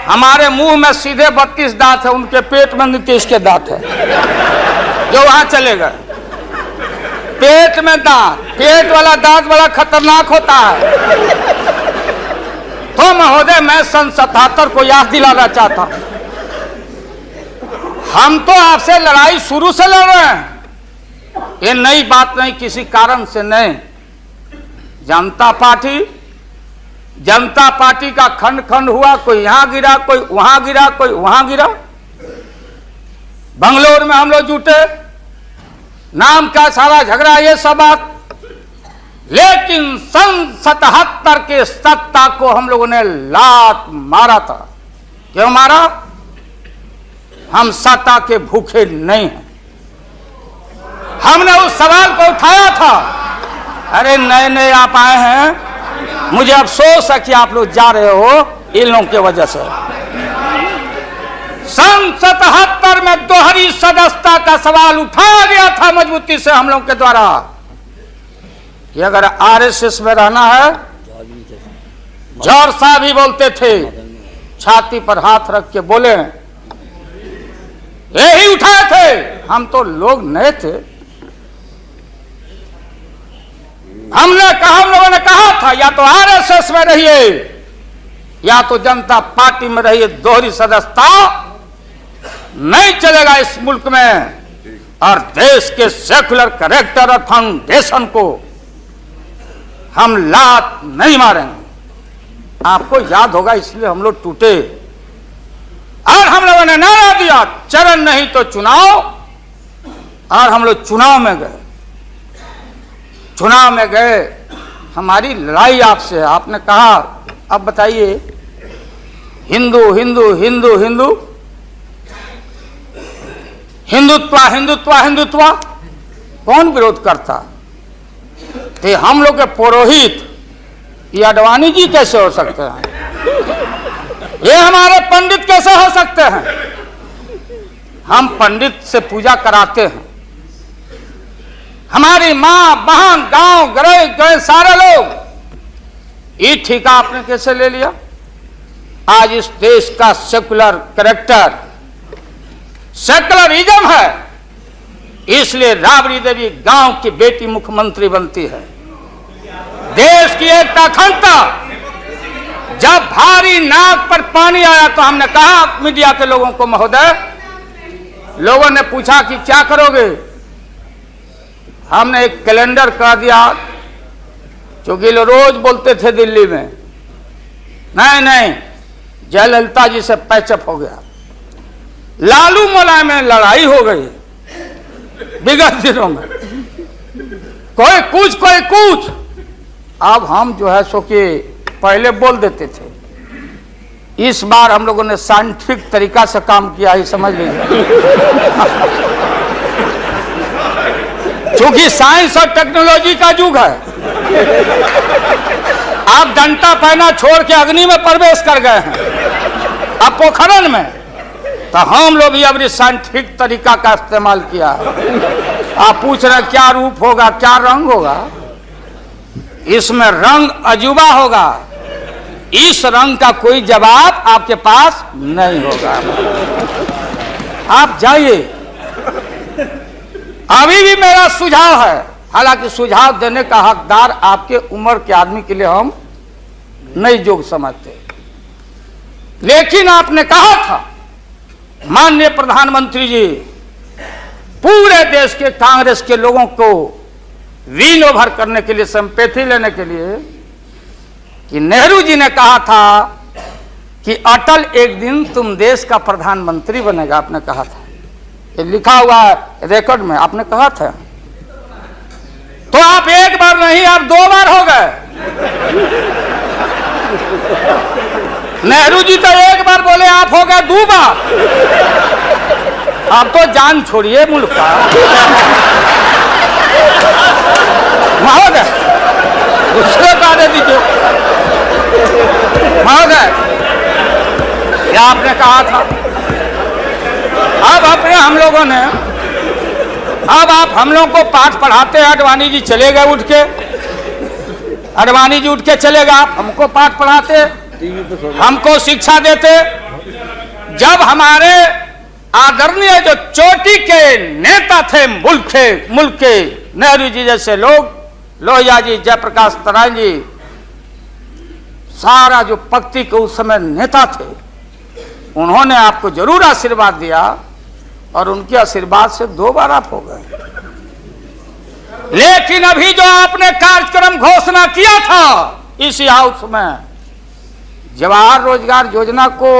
S1: हमारे मुंह में सीधे 32 दांत है, उनके पेट में नीतीश के दांत है जो वहां चले गए। पेट में दांत, पेट वाला दांत बड़ा खतरनाक होता है। तो महोदय मैं सन 77 को याद दिलाना चाहता हूं, हम तो आपसे लड़ाई शुरू से लड़ रहे हैं, ये नई बात नहीं, किसी कारण से नहीं। जनता पार्टी का खंड खंड हुआ, कोई यहां गिरा, कोई वहां गिरा, कोई वहां गिरा। बंगलोर में हम लोग जुटे, नाम का सारा झगड़ा, ये सब बात। लेकिन सन 77 के सत्ता को हम लोगों ने लात मारा था। क्यों मारा? हम सत्ता के भूखे नहीं हैं। हमने उस सवाल को उठाया था। अरे नए नए आप आए हैं, मुझे अफसोस है कि आप लोग जा रहे हो इन लोगों की वजह से। सन 77 में दोहरी सदस्यता का सवाल उठाया गया था मजबूती से हम लोग के द्वारा कि अगर आरएसएस में रहना है, जौहर साहब भी बोलते थे, छाती पर हाथ रख के बोले, यही उठाए थे। हम तो लोग नए थे, हम लोगों ने कहा था या तो आरएसएस में रहिए या तो जनता पार्टी में रहिए, दोहरी सदस्यता नहीं चलेगा इस मुल्क में। और देश के सेकुलर कैरेक्टर और फाउंडेशन को हम लात नहीं मारेंगे। आपको याद होगा, इसलिए हम लोग टूटे और हम लोगों ने नारा दिया, चरण नहीं तो चुनाव। और हम लोग चुनाव में गए। हमारी लड़ाई आपसे, आपने कहा अब बताइए, हिंदू हिंदू हिंदू हिंदू हिंदुत्व हिंदुत्व हिंदुत्व कौन विरोध करता? थे हम लोग के पुरोहित ये अडवाणी जी कैसे हो सकते हैं? ये हमारे पंडित कैसे हो सकते हैं? हम पंडित से पूजा कराते हैं। हमारी मां बहन गांव गए सारे लोग, ये ठेका आपने कैसे ले लिया? आज इस देश का सेकुलर कैरेक्टर, सेकुलरिज्म है, इसलिए राबड़ी देवी गांव की बेटी मुख्यमंत्री बनती है। देश की एकता अखंडता, जब भारी नाक पर पानी आया तो हमने कहा मीडिया के लोगों को, महोदय, लोगों ने पूछा कि क्या करोगे? हमने एक कैलेंडर कर दिया, क्योंकि लोग रोज बोलते थे दिल्ली में, नहीं जयललिता जी से पैचअप हो गया, लालू मुलायम में लड़ाई हो गई विगत दिनों में, कोई कुछ। अब हम जो है सो कि पहले बोल देते थे, इस बार हम लोगों ने साइंटिफिक तरीका से काम किया ही, समझ लीजिए। क्योंकि साइंस और टेक्नोलॉजी का युग है। आप डंडा पहना छोड़ के अग्नि में प्रवेश कर गए हैं, अब पोखरण में। तो हम लोग भी अब साइंटिफिक तरीका का इस्तेमाल किया है। आप पूछ रहे क्या रूप होगा, क्या रंग होगा? इसमें रंग अजूबा होगा, इस रंग का कोई जवाब आपके पास नहीं होगा। आप जाइए। अभी भी मेरा सुझाव है, हालांकि सुझाव देने का हकदार आपके उम्र के आदमी के लिए हम नहीं जोग समझते। लेकिन आपने कहा था माननीय प्रधानमंत्री जी, पूरे देश के कांग्रेस के लोगों को विन ओवर करने के लिए, संपैथी लेने के लिए, कि नेहरू जी ने कहा था कि अटल एक दिन तुम देश का प्रधानमंत्री बनेगा। आपने कहा था, ये लिखा हुआ है रिकॉर्ड में, आपने कहा था। तो आप एक बार नहीं, आप 2 बार हो गए। नेहरू जी तो एक बार बोले, आप हो गए 2 बार। आप तो जान छोड़िए मुल्क का। महोदय उसको दे दीजिए। महोदय क्या आपने कहा था, अब अपने हम लोगों ने, अब आप हम लोगों को पाठ पढ़ाते हैं। अडवाणी जी चले गए उठ के, अडवाणी जी उठ के चले गए, आप हमको पाठ पढ़ाते, हमको शिक्षा देते। जब हमारे आदरणीय जो चोटी के नेता थे मुल्क के नेहरू जी जैसे लोग, लोहिया जी, जयप्रकाश नारायण जी, सारा जो पक्ति के उस समय नेता थे, उन्होंने आपको जरूर आशीर्वाद दिया और उनके आशीर्वाद से 2 बार आप हो गए। लेकिन अभी जो आपने कार्यक्रम घोषणा किया था इसी हाउस में, जवाहर रोजगार योजना को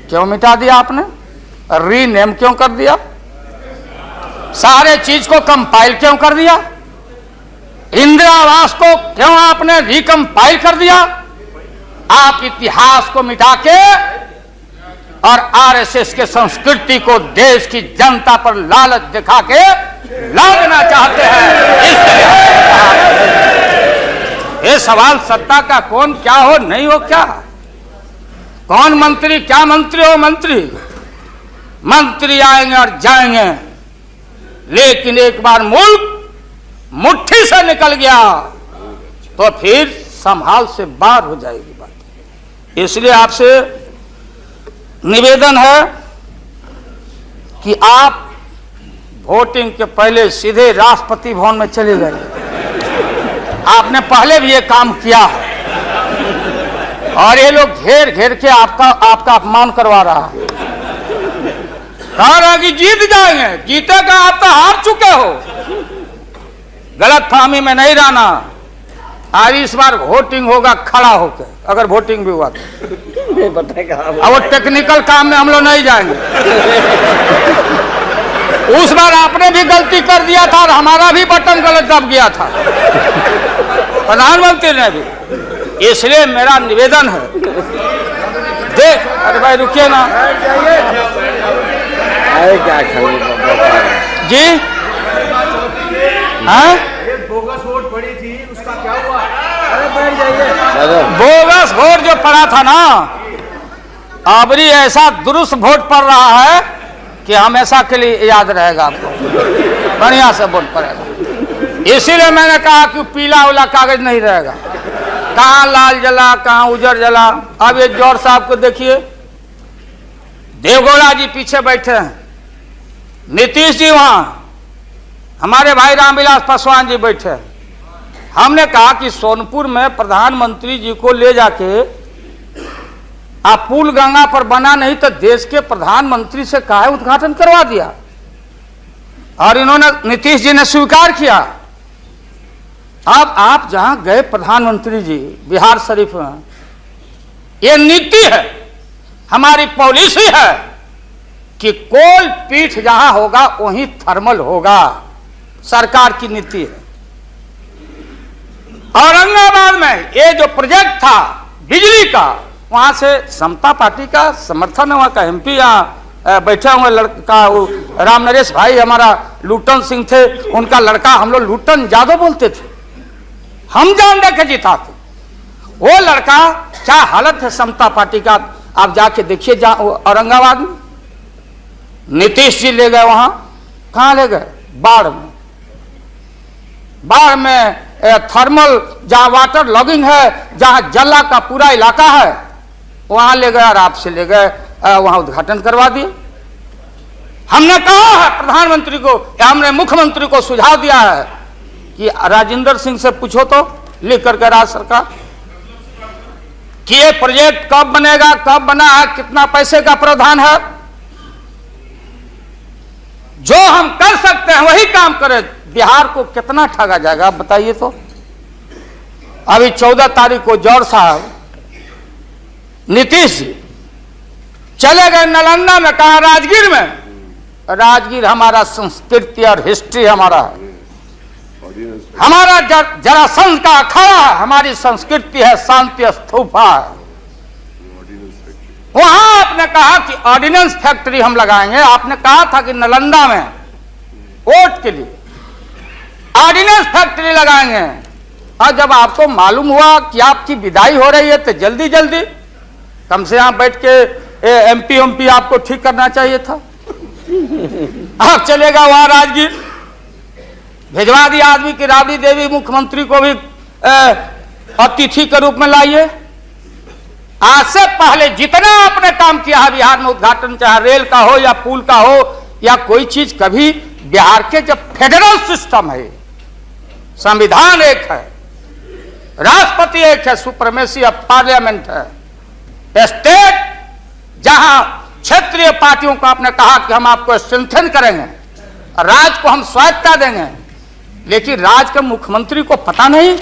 S1: क्यों मिटा दिया आपने? रीनेम क्यों कर दिया? सारे चीज को कंपाइल क्यों कर दिया? इंदिरा आवास को क्यों आपने रिकंपाइल कर दिया? आप इतिहास को मिटा के और आरएसएस के संस्कृति को देश की जनता पर लालच दिखा के लादना चाहते हैं। इस तरह ये सवाल सत्ता का कौन क्या हो नहीं हो, क्या कौन मंत्री, क्या मंत्री हो मंत्री, मंत्री आएंगे और जाएंगे, लेकिन एक बार मुल्क मुट्ठी से निकल गया तो फिर संभाल से बाहर हो जाएगी बात। इसलिए आपसे निवेदन है कि आप वोटिंग के पहले सीधे राष्ट्रपति भवन में चले गए। आपने पहले भी ये काम किया है और ये लोग घेर घेर के आपका अपमान करवा रहा है। कह रहा कि जीत जाएंगे, जीतेगा, आप तो हार चुके हो। गलत फहमी में नहीं रहना। आज इस बार वोटिंग होगा खड़ा होकर, अगर वोटिंग भी हुआ तो अब वो टेक्निकल काम में हम लोग नहीं जाएंगे। उस बार आपने भी गलती कर दिया था और हमारा भी बटन गलत दब गया था, प्रधानमंत्री ने भी। इसलिए मेरा निवेदन है, देख, अरे भाई रुकिए ना
S5: क्या
S1: जी। हाँ,
S3: बोगस वोट पड़ी थी, उसका क्या हुआ?
S1: बोगस वोट जो पड़ा था ना, अबरी ऐसा दुरुस्त वोट पड़ रहा है कि हमेशा के लिए याद रहेगा आपको, बढ़िया से वोट पड़ेगा। इसीलिए मैंने कहा कि पीला वाला कागज नहीं रहेगा, कहाँ लाल जला कहाँ उजर जला। अब ये जौहर साहब को देखिए, देवगौड़ा जी पीछे बैठे हैं, नीतीश जी वहां, हमारे भाई रामविलास पासवान जी बैठे। हमने कहा कि सोनपुर में प्रधानमंत्री जी को ले जाके आप पुल गंगा पर बना नहीं तो देश के प्रधानमंत्री से काहे उद्घाटन करवा दिया, और इन्होंने, नीतीश जी ने स्वीकार किया। अब आप जहां गए प्रधानमंत्री जी बिहार शरीफ में, ये नीति है, हमारी पॉलिसी है कि कोल पीठ जहां होगा वहीं थर्मल होगा, सरकार की नीति है। औरंगाबाद में ये जो प्रोजेक्ट था बिजली का, वहां से समता पार्टी का समर्थन है, वहां का एमपी यहाँ बैठा हुआ लड़का, वो राम नरेश भाई हमारा लुटन सिंह थे, उनका लड़का, हम लोग लुटन यादव बोलते थे, हम जान दे के जीता थे। वो लड़का, क्या हालत है समता पार्टी का, आप जाके देखिए औरंगाबाद में। नीतीश जी ले गए वहां, कहां ले गए? बाढ़ में। बाढ़ में थर्मल जहां वाटर लॉगिंग है, जहां जला का पूरा इलाका है, वहां ले गए और आपसे ले गए, वहां उद्घाटन करवा दिए। हमने कहा है प्रधानमंत्री को, हमने मुख्यमंत्री को सुझाव दिया है कि राजेंद्र सिंह से पूछो तो, लिख करके राज्य सरकार, कि ये प्रोजेक्ट कब बनेगा, कब बना है, कितना पैसे का प्रावधान है। जो हम कर सकते हैं वही काम करें। बिहार को कितना ठगा जाएगा आप बताइए तो। अभी 14 तारीख को जौहर साहब नीतीश जी चले गए नालंदा में, कहा राजगीर में। राजगीर हमारा संस्कृति और हिस्ट्री हमारा है, हमारा जरासंध का अखाड़ा है, हमारी संस्कृति है, शांति स्तूपा है। वहां आपने कहा कि ऑर्डिनेंस फैक्ट्री हम लगाएंगे। आपने कहा था कि नालंदा में वोट के लिए ऑर्डिनेंस फैक्ट्री लगाएंगे। और जब आपको मालूम हुआ कि आपकी विदाई हो रही है तो जल्दी जल्दी कम से यहां बैठ के एमपी आपको ठीक करना चाहिए था। आप चलेगा वहां राजगीर, भिजवा दिया आदमी की राबड़ी देवी मुख्यमंत्री को भी अतिथि के रूप में लाइए। आज से पहले जितना आपने काम किया है बिहार में, उद्घाटन चाहे रेल का हो या पुल का हो या कोई चीज, कभी बिहार के जब फेडरल सिस्टम है, संविधान एक है, राष्ट्रपति एक है, सुप्रीमेसी ऑफ पार्लियामेंट है, स्टेट जहां क्षेत्रीय पार्टियों को आपने कहा कि हम आपको स्ट्रेंथन करेंगे, राज्य को हम स्वायत्तता देंगे, लेकिन राज्य के मुख्यमंत्री को पता नहीं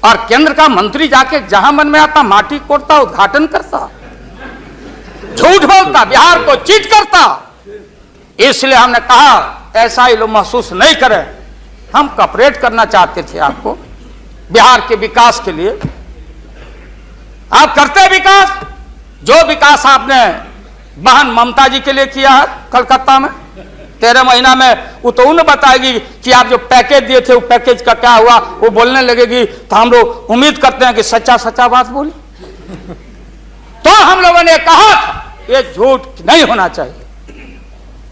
S1: और केंद्र का मंत्री जाके जहां मन में आता माटी कोड़ता, उद्घाटन करता, झूठ बोलता, बिहार को चीट करता। इसलिए हमने कहा ऐसा ही लोग महसूस नहीं करें। हम कॉपरेट करना चाहते थे आपको बिहार के विकास के लिए। आप करते विकास, जो विकास आपने बहन ममता जी के लिए किया है कलकत्ता में 13 महीना में, वो तो उन्हें बताएगी कि आप जो पैकेज दिए थे वो पैकेज का क्या हुआ। वो बोलने लगेगी तो हम लोग उम्मीद करते हैं कि सच्चा सच्चा बात बोले। तो हम लोगों ने कहा था ये झूठ नहीं होना चाहिए।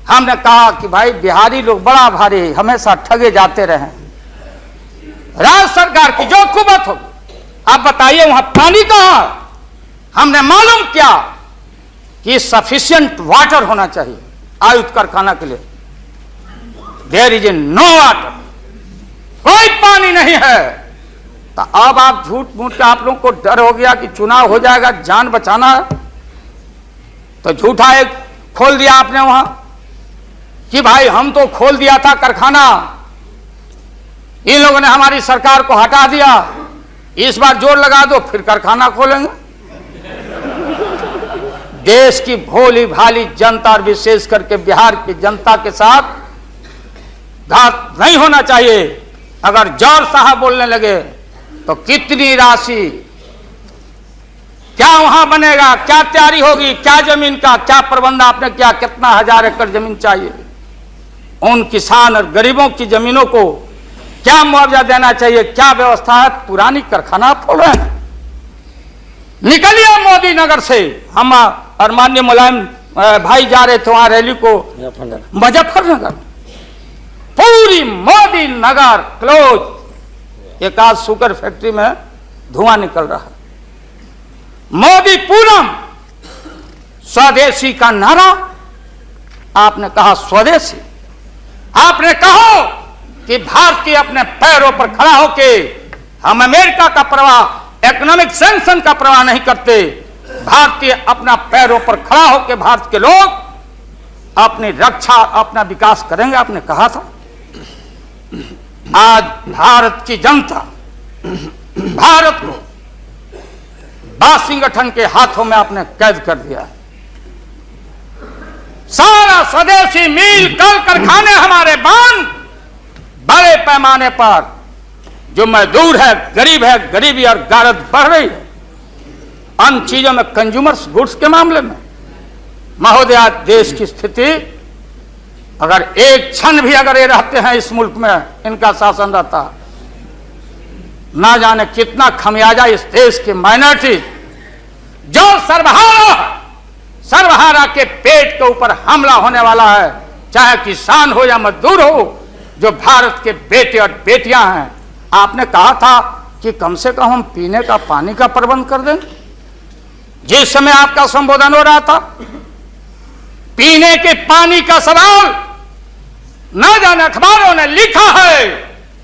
S1: हमने कहा कि भाई बिहारी लोग बड़ा भारी हमेशा ठगे जाते रहे। राज्य सरकार की जो कुबत होगी, आप बताइए वहां पानी कहां। हमने मालूम किया कि सफिशिएंट वाटर होना चाहिए आयुध कारखाना के लिए। देयर इज नो वाटर, कोई पानी नहीं है। तो अब आप झूठ मूठ के आप लोगों को डर हो गया कि चुनाव हो जाएगा, जान बचाना है, तो झूठा एक खोल दिया आपने वहां कि भाई हम तो खोल दिया था कारखाना, इन लोगों ने हमारी सरकार को हटा दिया, इस बार जोर लगा दो फिर कारखाना खोलेंगे। देश की भोली भाली जनता और विशेष करके बिहार की जनता के साथ घात नहीं होना चाहिए। अगर जौहर साहब बोलने लगे तो कितनी राशि, क्या वहां बनेगा, क्या तैयारी होगी, क्या जमीन का क्या प्रबंध आपने किया, कितना 1000 एकड़ जमीन चाहिए, उन किसान और गरीबों की जमीनों को क्या मुआवजा देना चाहिए, क्या व्यवस्था है। पुरानी कारखाना खोल रहे हैं। निकलिए मोदी नगर से, हम और माननीय मुलायम भाई जा रहे थे वहां रैली को मुजफ्फरनगर, पूरी मोदी नगर क्लोज। एक आज शुगर फैक्ट्री में धुआं निकल रहा है। मोदी पूरम, स्वदेशी का नारा आपने कहा, स्वदेशी आपने कहो कि भारतीय अपने पैरों पर खड़ा होके, हम अमेरिका का प्रवाह, इकोनॉमिक सैंक्शन का प्रवाह नहीं करते। भारतीय अपना पैरों पर खड़ा होकर भारत के लोग अपनी रक्षा, अपना विकास करेंगे, आपने कहा था। आज भारत की जनता भारत को वाशिंगटन के हाथों में आपने कैद कर दिया है। सारा स्वदेशी मिल कल कारखाने हमारे बंद, बड़े पैमाने पर जो मजदूर है, गरीबी और गारत बढ़ रही है। अन्य चीजों में, कंज्यूमर्स गुड्स के मामले में महोदया, देश की स्थिति अगर एक क्षण भी अगर ये रहते हैं इस मुल्क में, इनका शासन रहता, ना जाने कितना खमियाजा इस देश के माइनॉरिटी जो सर्वहारा के पेट के ऊपर हमला होने वाला है, चाहे किसान हो या मजदूर हो, जो भारत के बेटे और बेटियां हैं। आपने कहा था कि कम से कम हम पीने का पानी का प्रबंध कर दें। जिस समय आपका संबोधन हो रहा था, पीने के पानी का सवाल, न जाने अखबारों ने लिखा है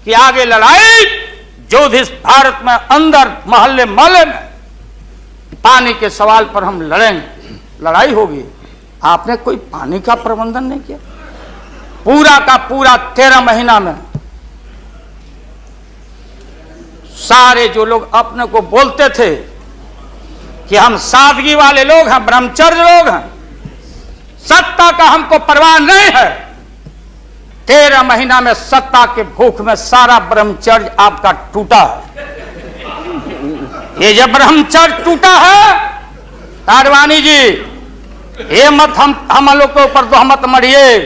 S1: कि आगे लड़ाई जो इस भारत में अंदर मोहल्ले मोहल्ले में पानी के सवाल पर हम लड़ेंगे, लड़ाई होगी। आपने कोई पानी का प्रबंधन नहीं किया। पूरा का पूरा 13 महीना में सारे जो लोग अपने को बोलते थे कि हम सादगी वाले लोग हैं, ब्रह्मचर्य लोग हैं, सत्ता का हमको परवाह नहीं है, 13 महीना में सत्ता के भूख में सारा ब्रह्मचर्य आपका टूटा है। ये जब ब्रह्मचर्य टूटा है, आडवाणी जी, ये मत हम लोग के ऊपर तो मत मरिए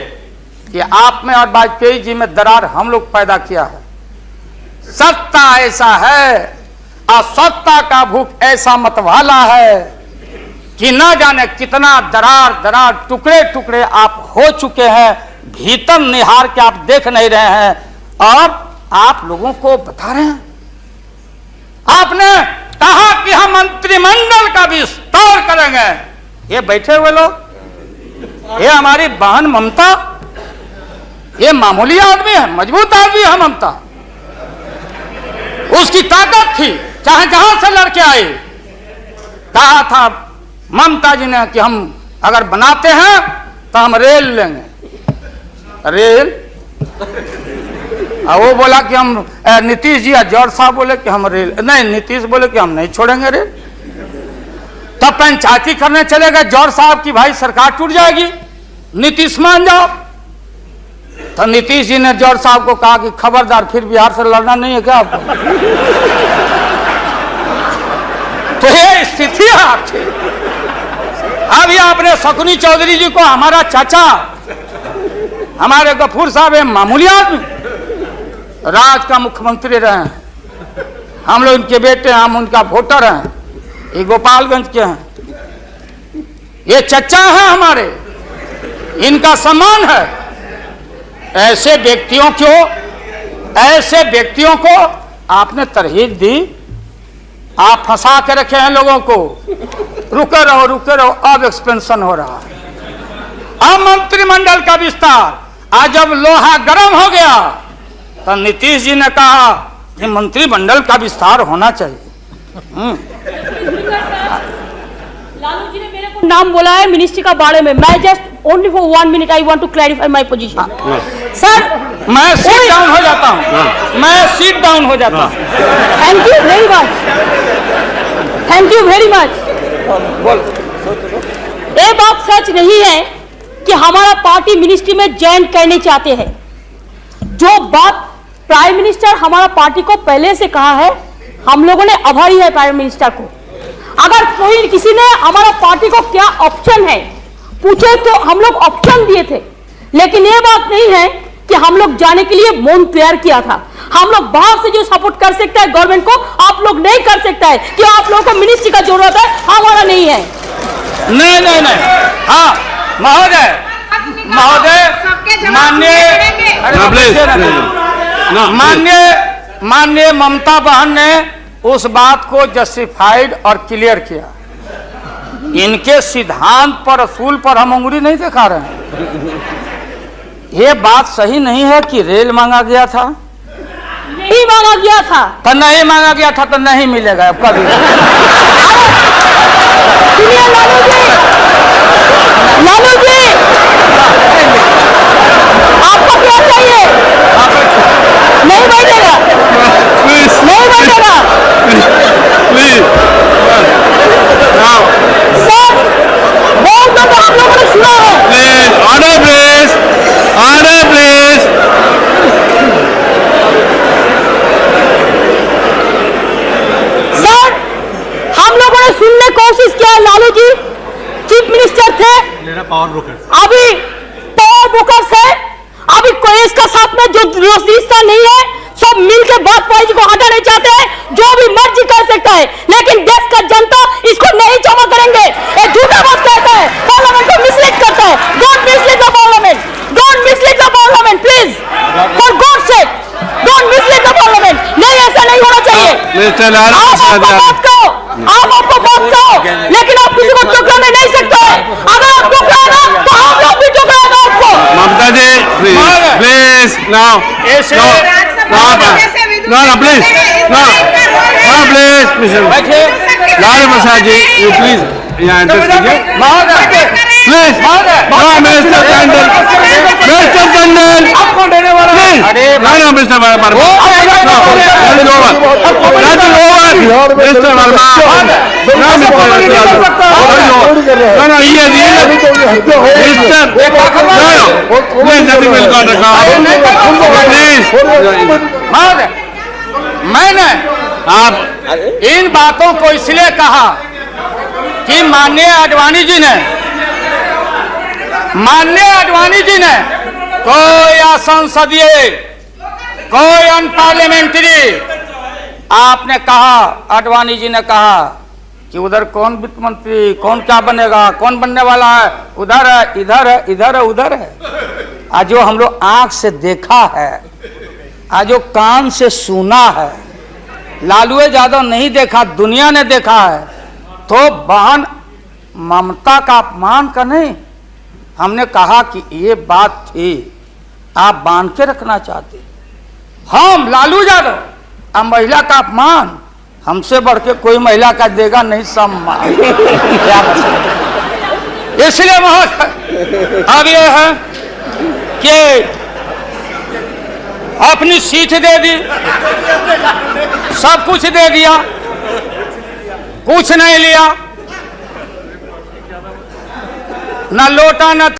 S1: कि आप में और वाजपेयी जी में दरार हम लोग पैदा किया है। सत्ता ऐसा है और सत्ता का भूख ऐसा मतवाला है कि न जाने कितना दरार टुकड़े टुकड़े आप हो चुके हैं, भीतर निहार के आप देख नहीं रहे हैं और आप लोगों को बता रहे हैं। आपने कहा कि हम मंत्रिमंडल का विस्तार करेंगे। ये बैठे हुए लोग, ये हमारी बहन ममता, ये मामूली आदमी है, मजबूत आदमी है ममता। उसकी ताकत थी, चाहे जहां से लड़के आए। कहा था ममता जी ने कि हम अगर बनाते हैं तो हम रेल लेंगे, रेल। और वो बोला कि हम, नीतीश जी और जौहर साहब बोले कि हम रेल नहीं, नीतीश बोले कि हम नहीं छोड़ेंगे रेल। तब पंचायती करने चले गए जौहर साहब की भाई सरकार टूट जाएगी, नीतीश मान जाओ। तो नीतीश जी ने जौहर साहब को कहा कि खबरदार, फिर बिहार से लड़ना नहीं है क्या आपको? तो ये स्थिति है आपकी। अभी आपने शकुनी चौधरी जी को, हमारा चाचा, हमारे गफूर साहब, है मामूली आदमी, राज का मुख्यमंत्री रहे हैं, हम लोग इनके बेटे हैं, हम उनका वोटर हैं, ये गोपालगंज के हैं, ये चचा हैं हमारे, इनका सम्मान है। ऐसे व्यक्तियों को आपने तरहीब दी, आप फंसा के रखे हैं लोगों को। रुके रहो, अब एक्सपेंशन हो रहा है। अब मंत्रिमंडल का विस्तार, आज जब लोहा गर्म हो गया तो नीतीश जी ने कहा कि मंत्रिमंडल का विस्तार होना चाहिए।
S2: लालू जी ने मेरे को नाम बोला है मिनिस्ट्री का बारे में। मैं just only for 1 minute I want to clarify my position. Sir,
S1: मैं सीट डाउन हो जाता हूँ,
S2: थैंक यू वेरी मच। ये बात सच नहीं है कि हमारा पार्टी मिनिस्ट्री में ज्वाइन करने चाहते हैं। जो बात प्राइम मिनिस्टर हमारा पार्टी को पहले से कहा है, हम लोगों ने आभारी है प्राइम मिनिस्टर को। अगर कोई किसी ने हमारा पार्टी को क्या ऑप्शन है पूछे तो हम लोग ऑप्शन दिए थे, लेकिन ये बात नहीं है कि हम लोग जाने के लिए मौन तैयार किया था। हम लोग बाहर से जो सपोर्ट कर सकता है गवर्नमेंट को, आप लोग नहीं कर सकता है कि आप लोगों को मिनिस्ट्री का जरूरत है, हमारा नहीं है।
S1: नहीं। हाँ महोदय, माननीय ममता बहन ने उस बात को जस्टिफाइड और क्लियर किया। इनके सिद्धांत पर, असूल पर हम उंगली नहीं दिखा रहे हैं। ये बात सही नहीं है कि रेल मांगा गया था,
S2: नहीं मांगा गया था,
S1: तो नहीं मांगा गया था तो नहीं मिलेगा अब कभी।
S2: सुनिए लालू जी, आपको क्या चाहिए? नहीं बैठेगा, नहीं बैठेगा सर, बहुत लोग आप लोगों ने सुना है।
S4: Order please.
S2: सर, हम लोगों ने सुनने कोशिश किया। लालू जी चीफ मिनिस्टर थे, अभी पावर ब्रोकर्स है, अभी कोई इसका साथ में जो रिश्ता नहीं है, सब मिलकर वाजपेयी जी को हटाने चाहते हैं। जो भी मर्जी कर सकता है, लेकिन देश का जनता इसको नहीं क्षमा करेंगे। ये झूठा बात कहता है, पार्लियामेंट को मिसलीड करता है। Don't mislead the parliament, don't mislead the parliament please, for God sake, don't mislead the parliament. नहीं, ऐसा नहीं होना चाहिए। आप आपको बात कहो, लेकिन आप किसी को टुकराने नहीं सकते। अगर आप टुकराना तो हम लोग भी टुकराएंगे आपको।
S4: Mamata ji please now please बैठिए। लालू प्रसाद जी, यू प्लीज यहाँ एंटर कीजिए। Please Mister Tandon, Mister Tandon, please. no, mister Verma, Mister Verma,
S1: मैंने
S4: आप
S1: इन बातों को इसलिए कहा कि माननीय आडवाणी जी ने कोई असंसदीय, कोई अनपार्लियामेंट्री, आपने कहा, आडवाणी जी ने कहा कि उधर कौन वित्त मंत्री, कौन क्या बनेगा, कौन बनने वाला है, उधर है, इधर है, इधर है, उधर है। आज जो हम लोग आंख से देखा है, आज जो कान से सुना है, लालू यादव नहीं देखा, दुनिया ने देखा है, तो बहन ममता का अपमान का नहीं। हमने कहा कि ये बात थी, आप बांध के रखना चाहते, हम लालू यादव, अब महिला का अपमान हमसे बढ़ के कोई महिला का देगा नहीं सम्मान। इसलिए महोदय अब ये है कि अपनी सीट दे दी, सब कुछ दे दिया, कुछ नहीं लिया, न लोटा न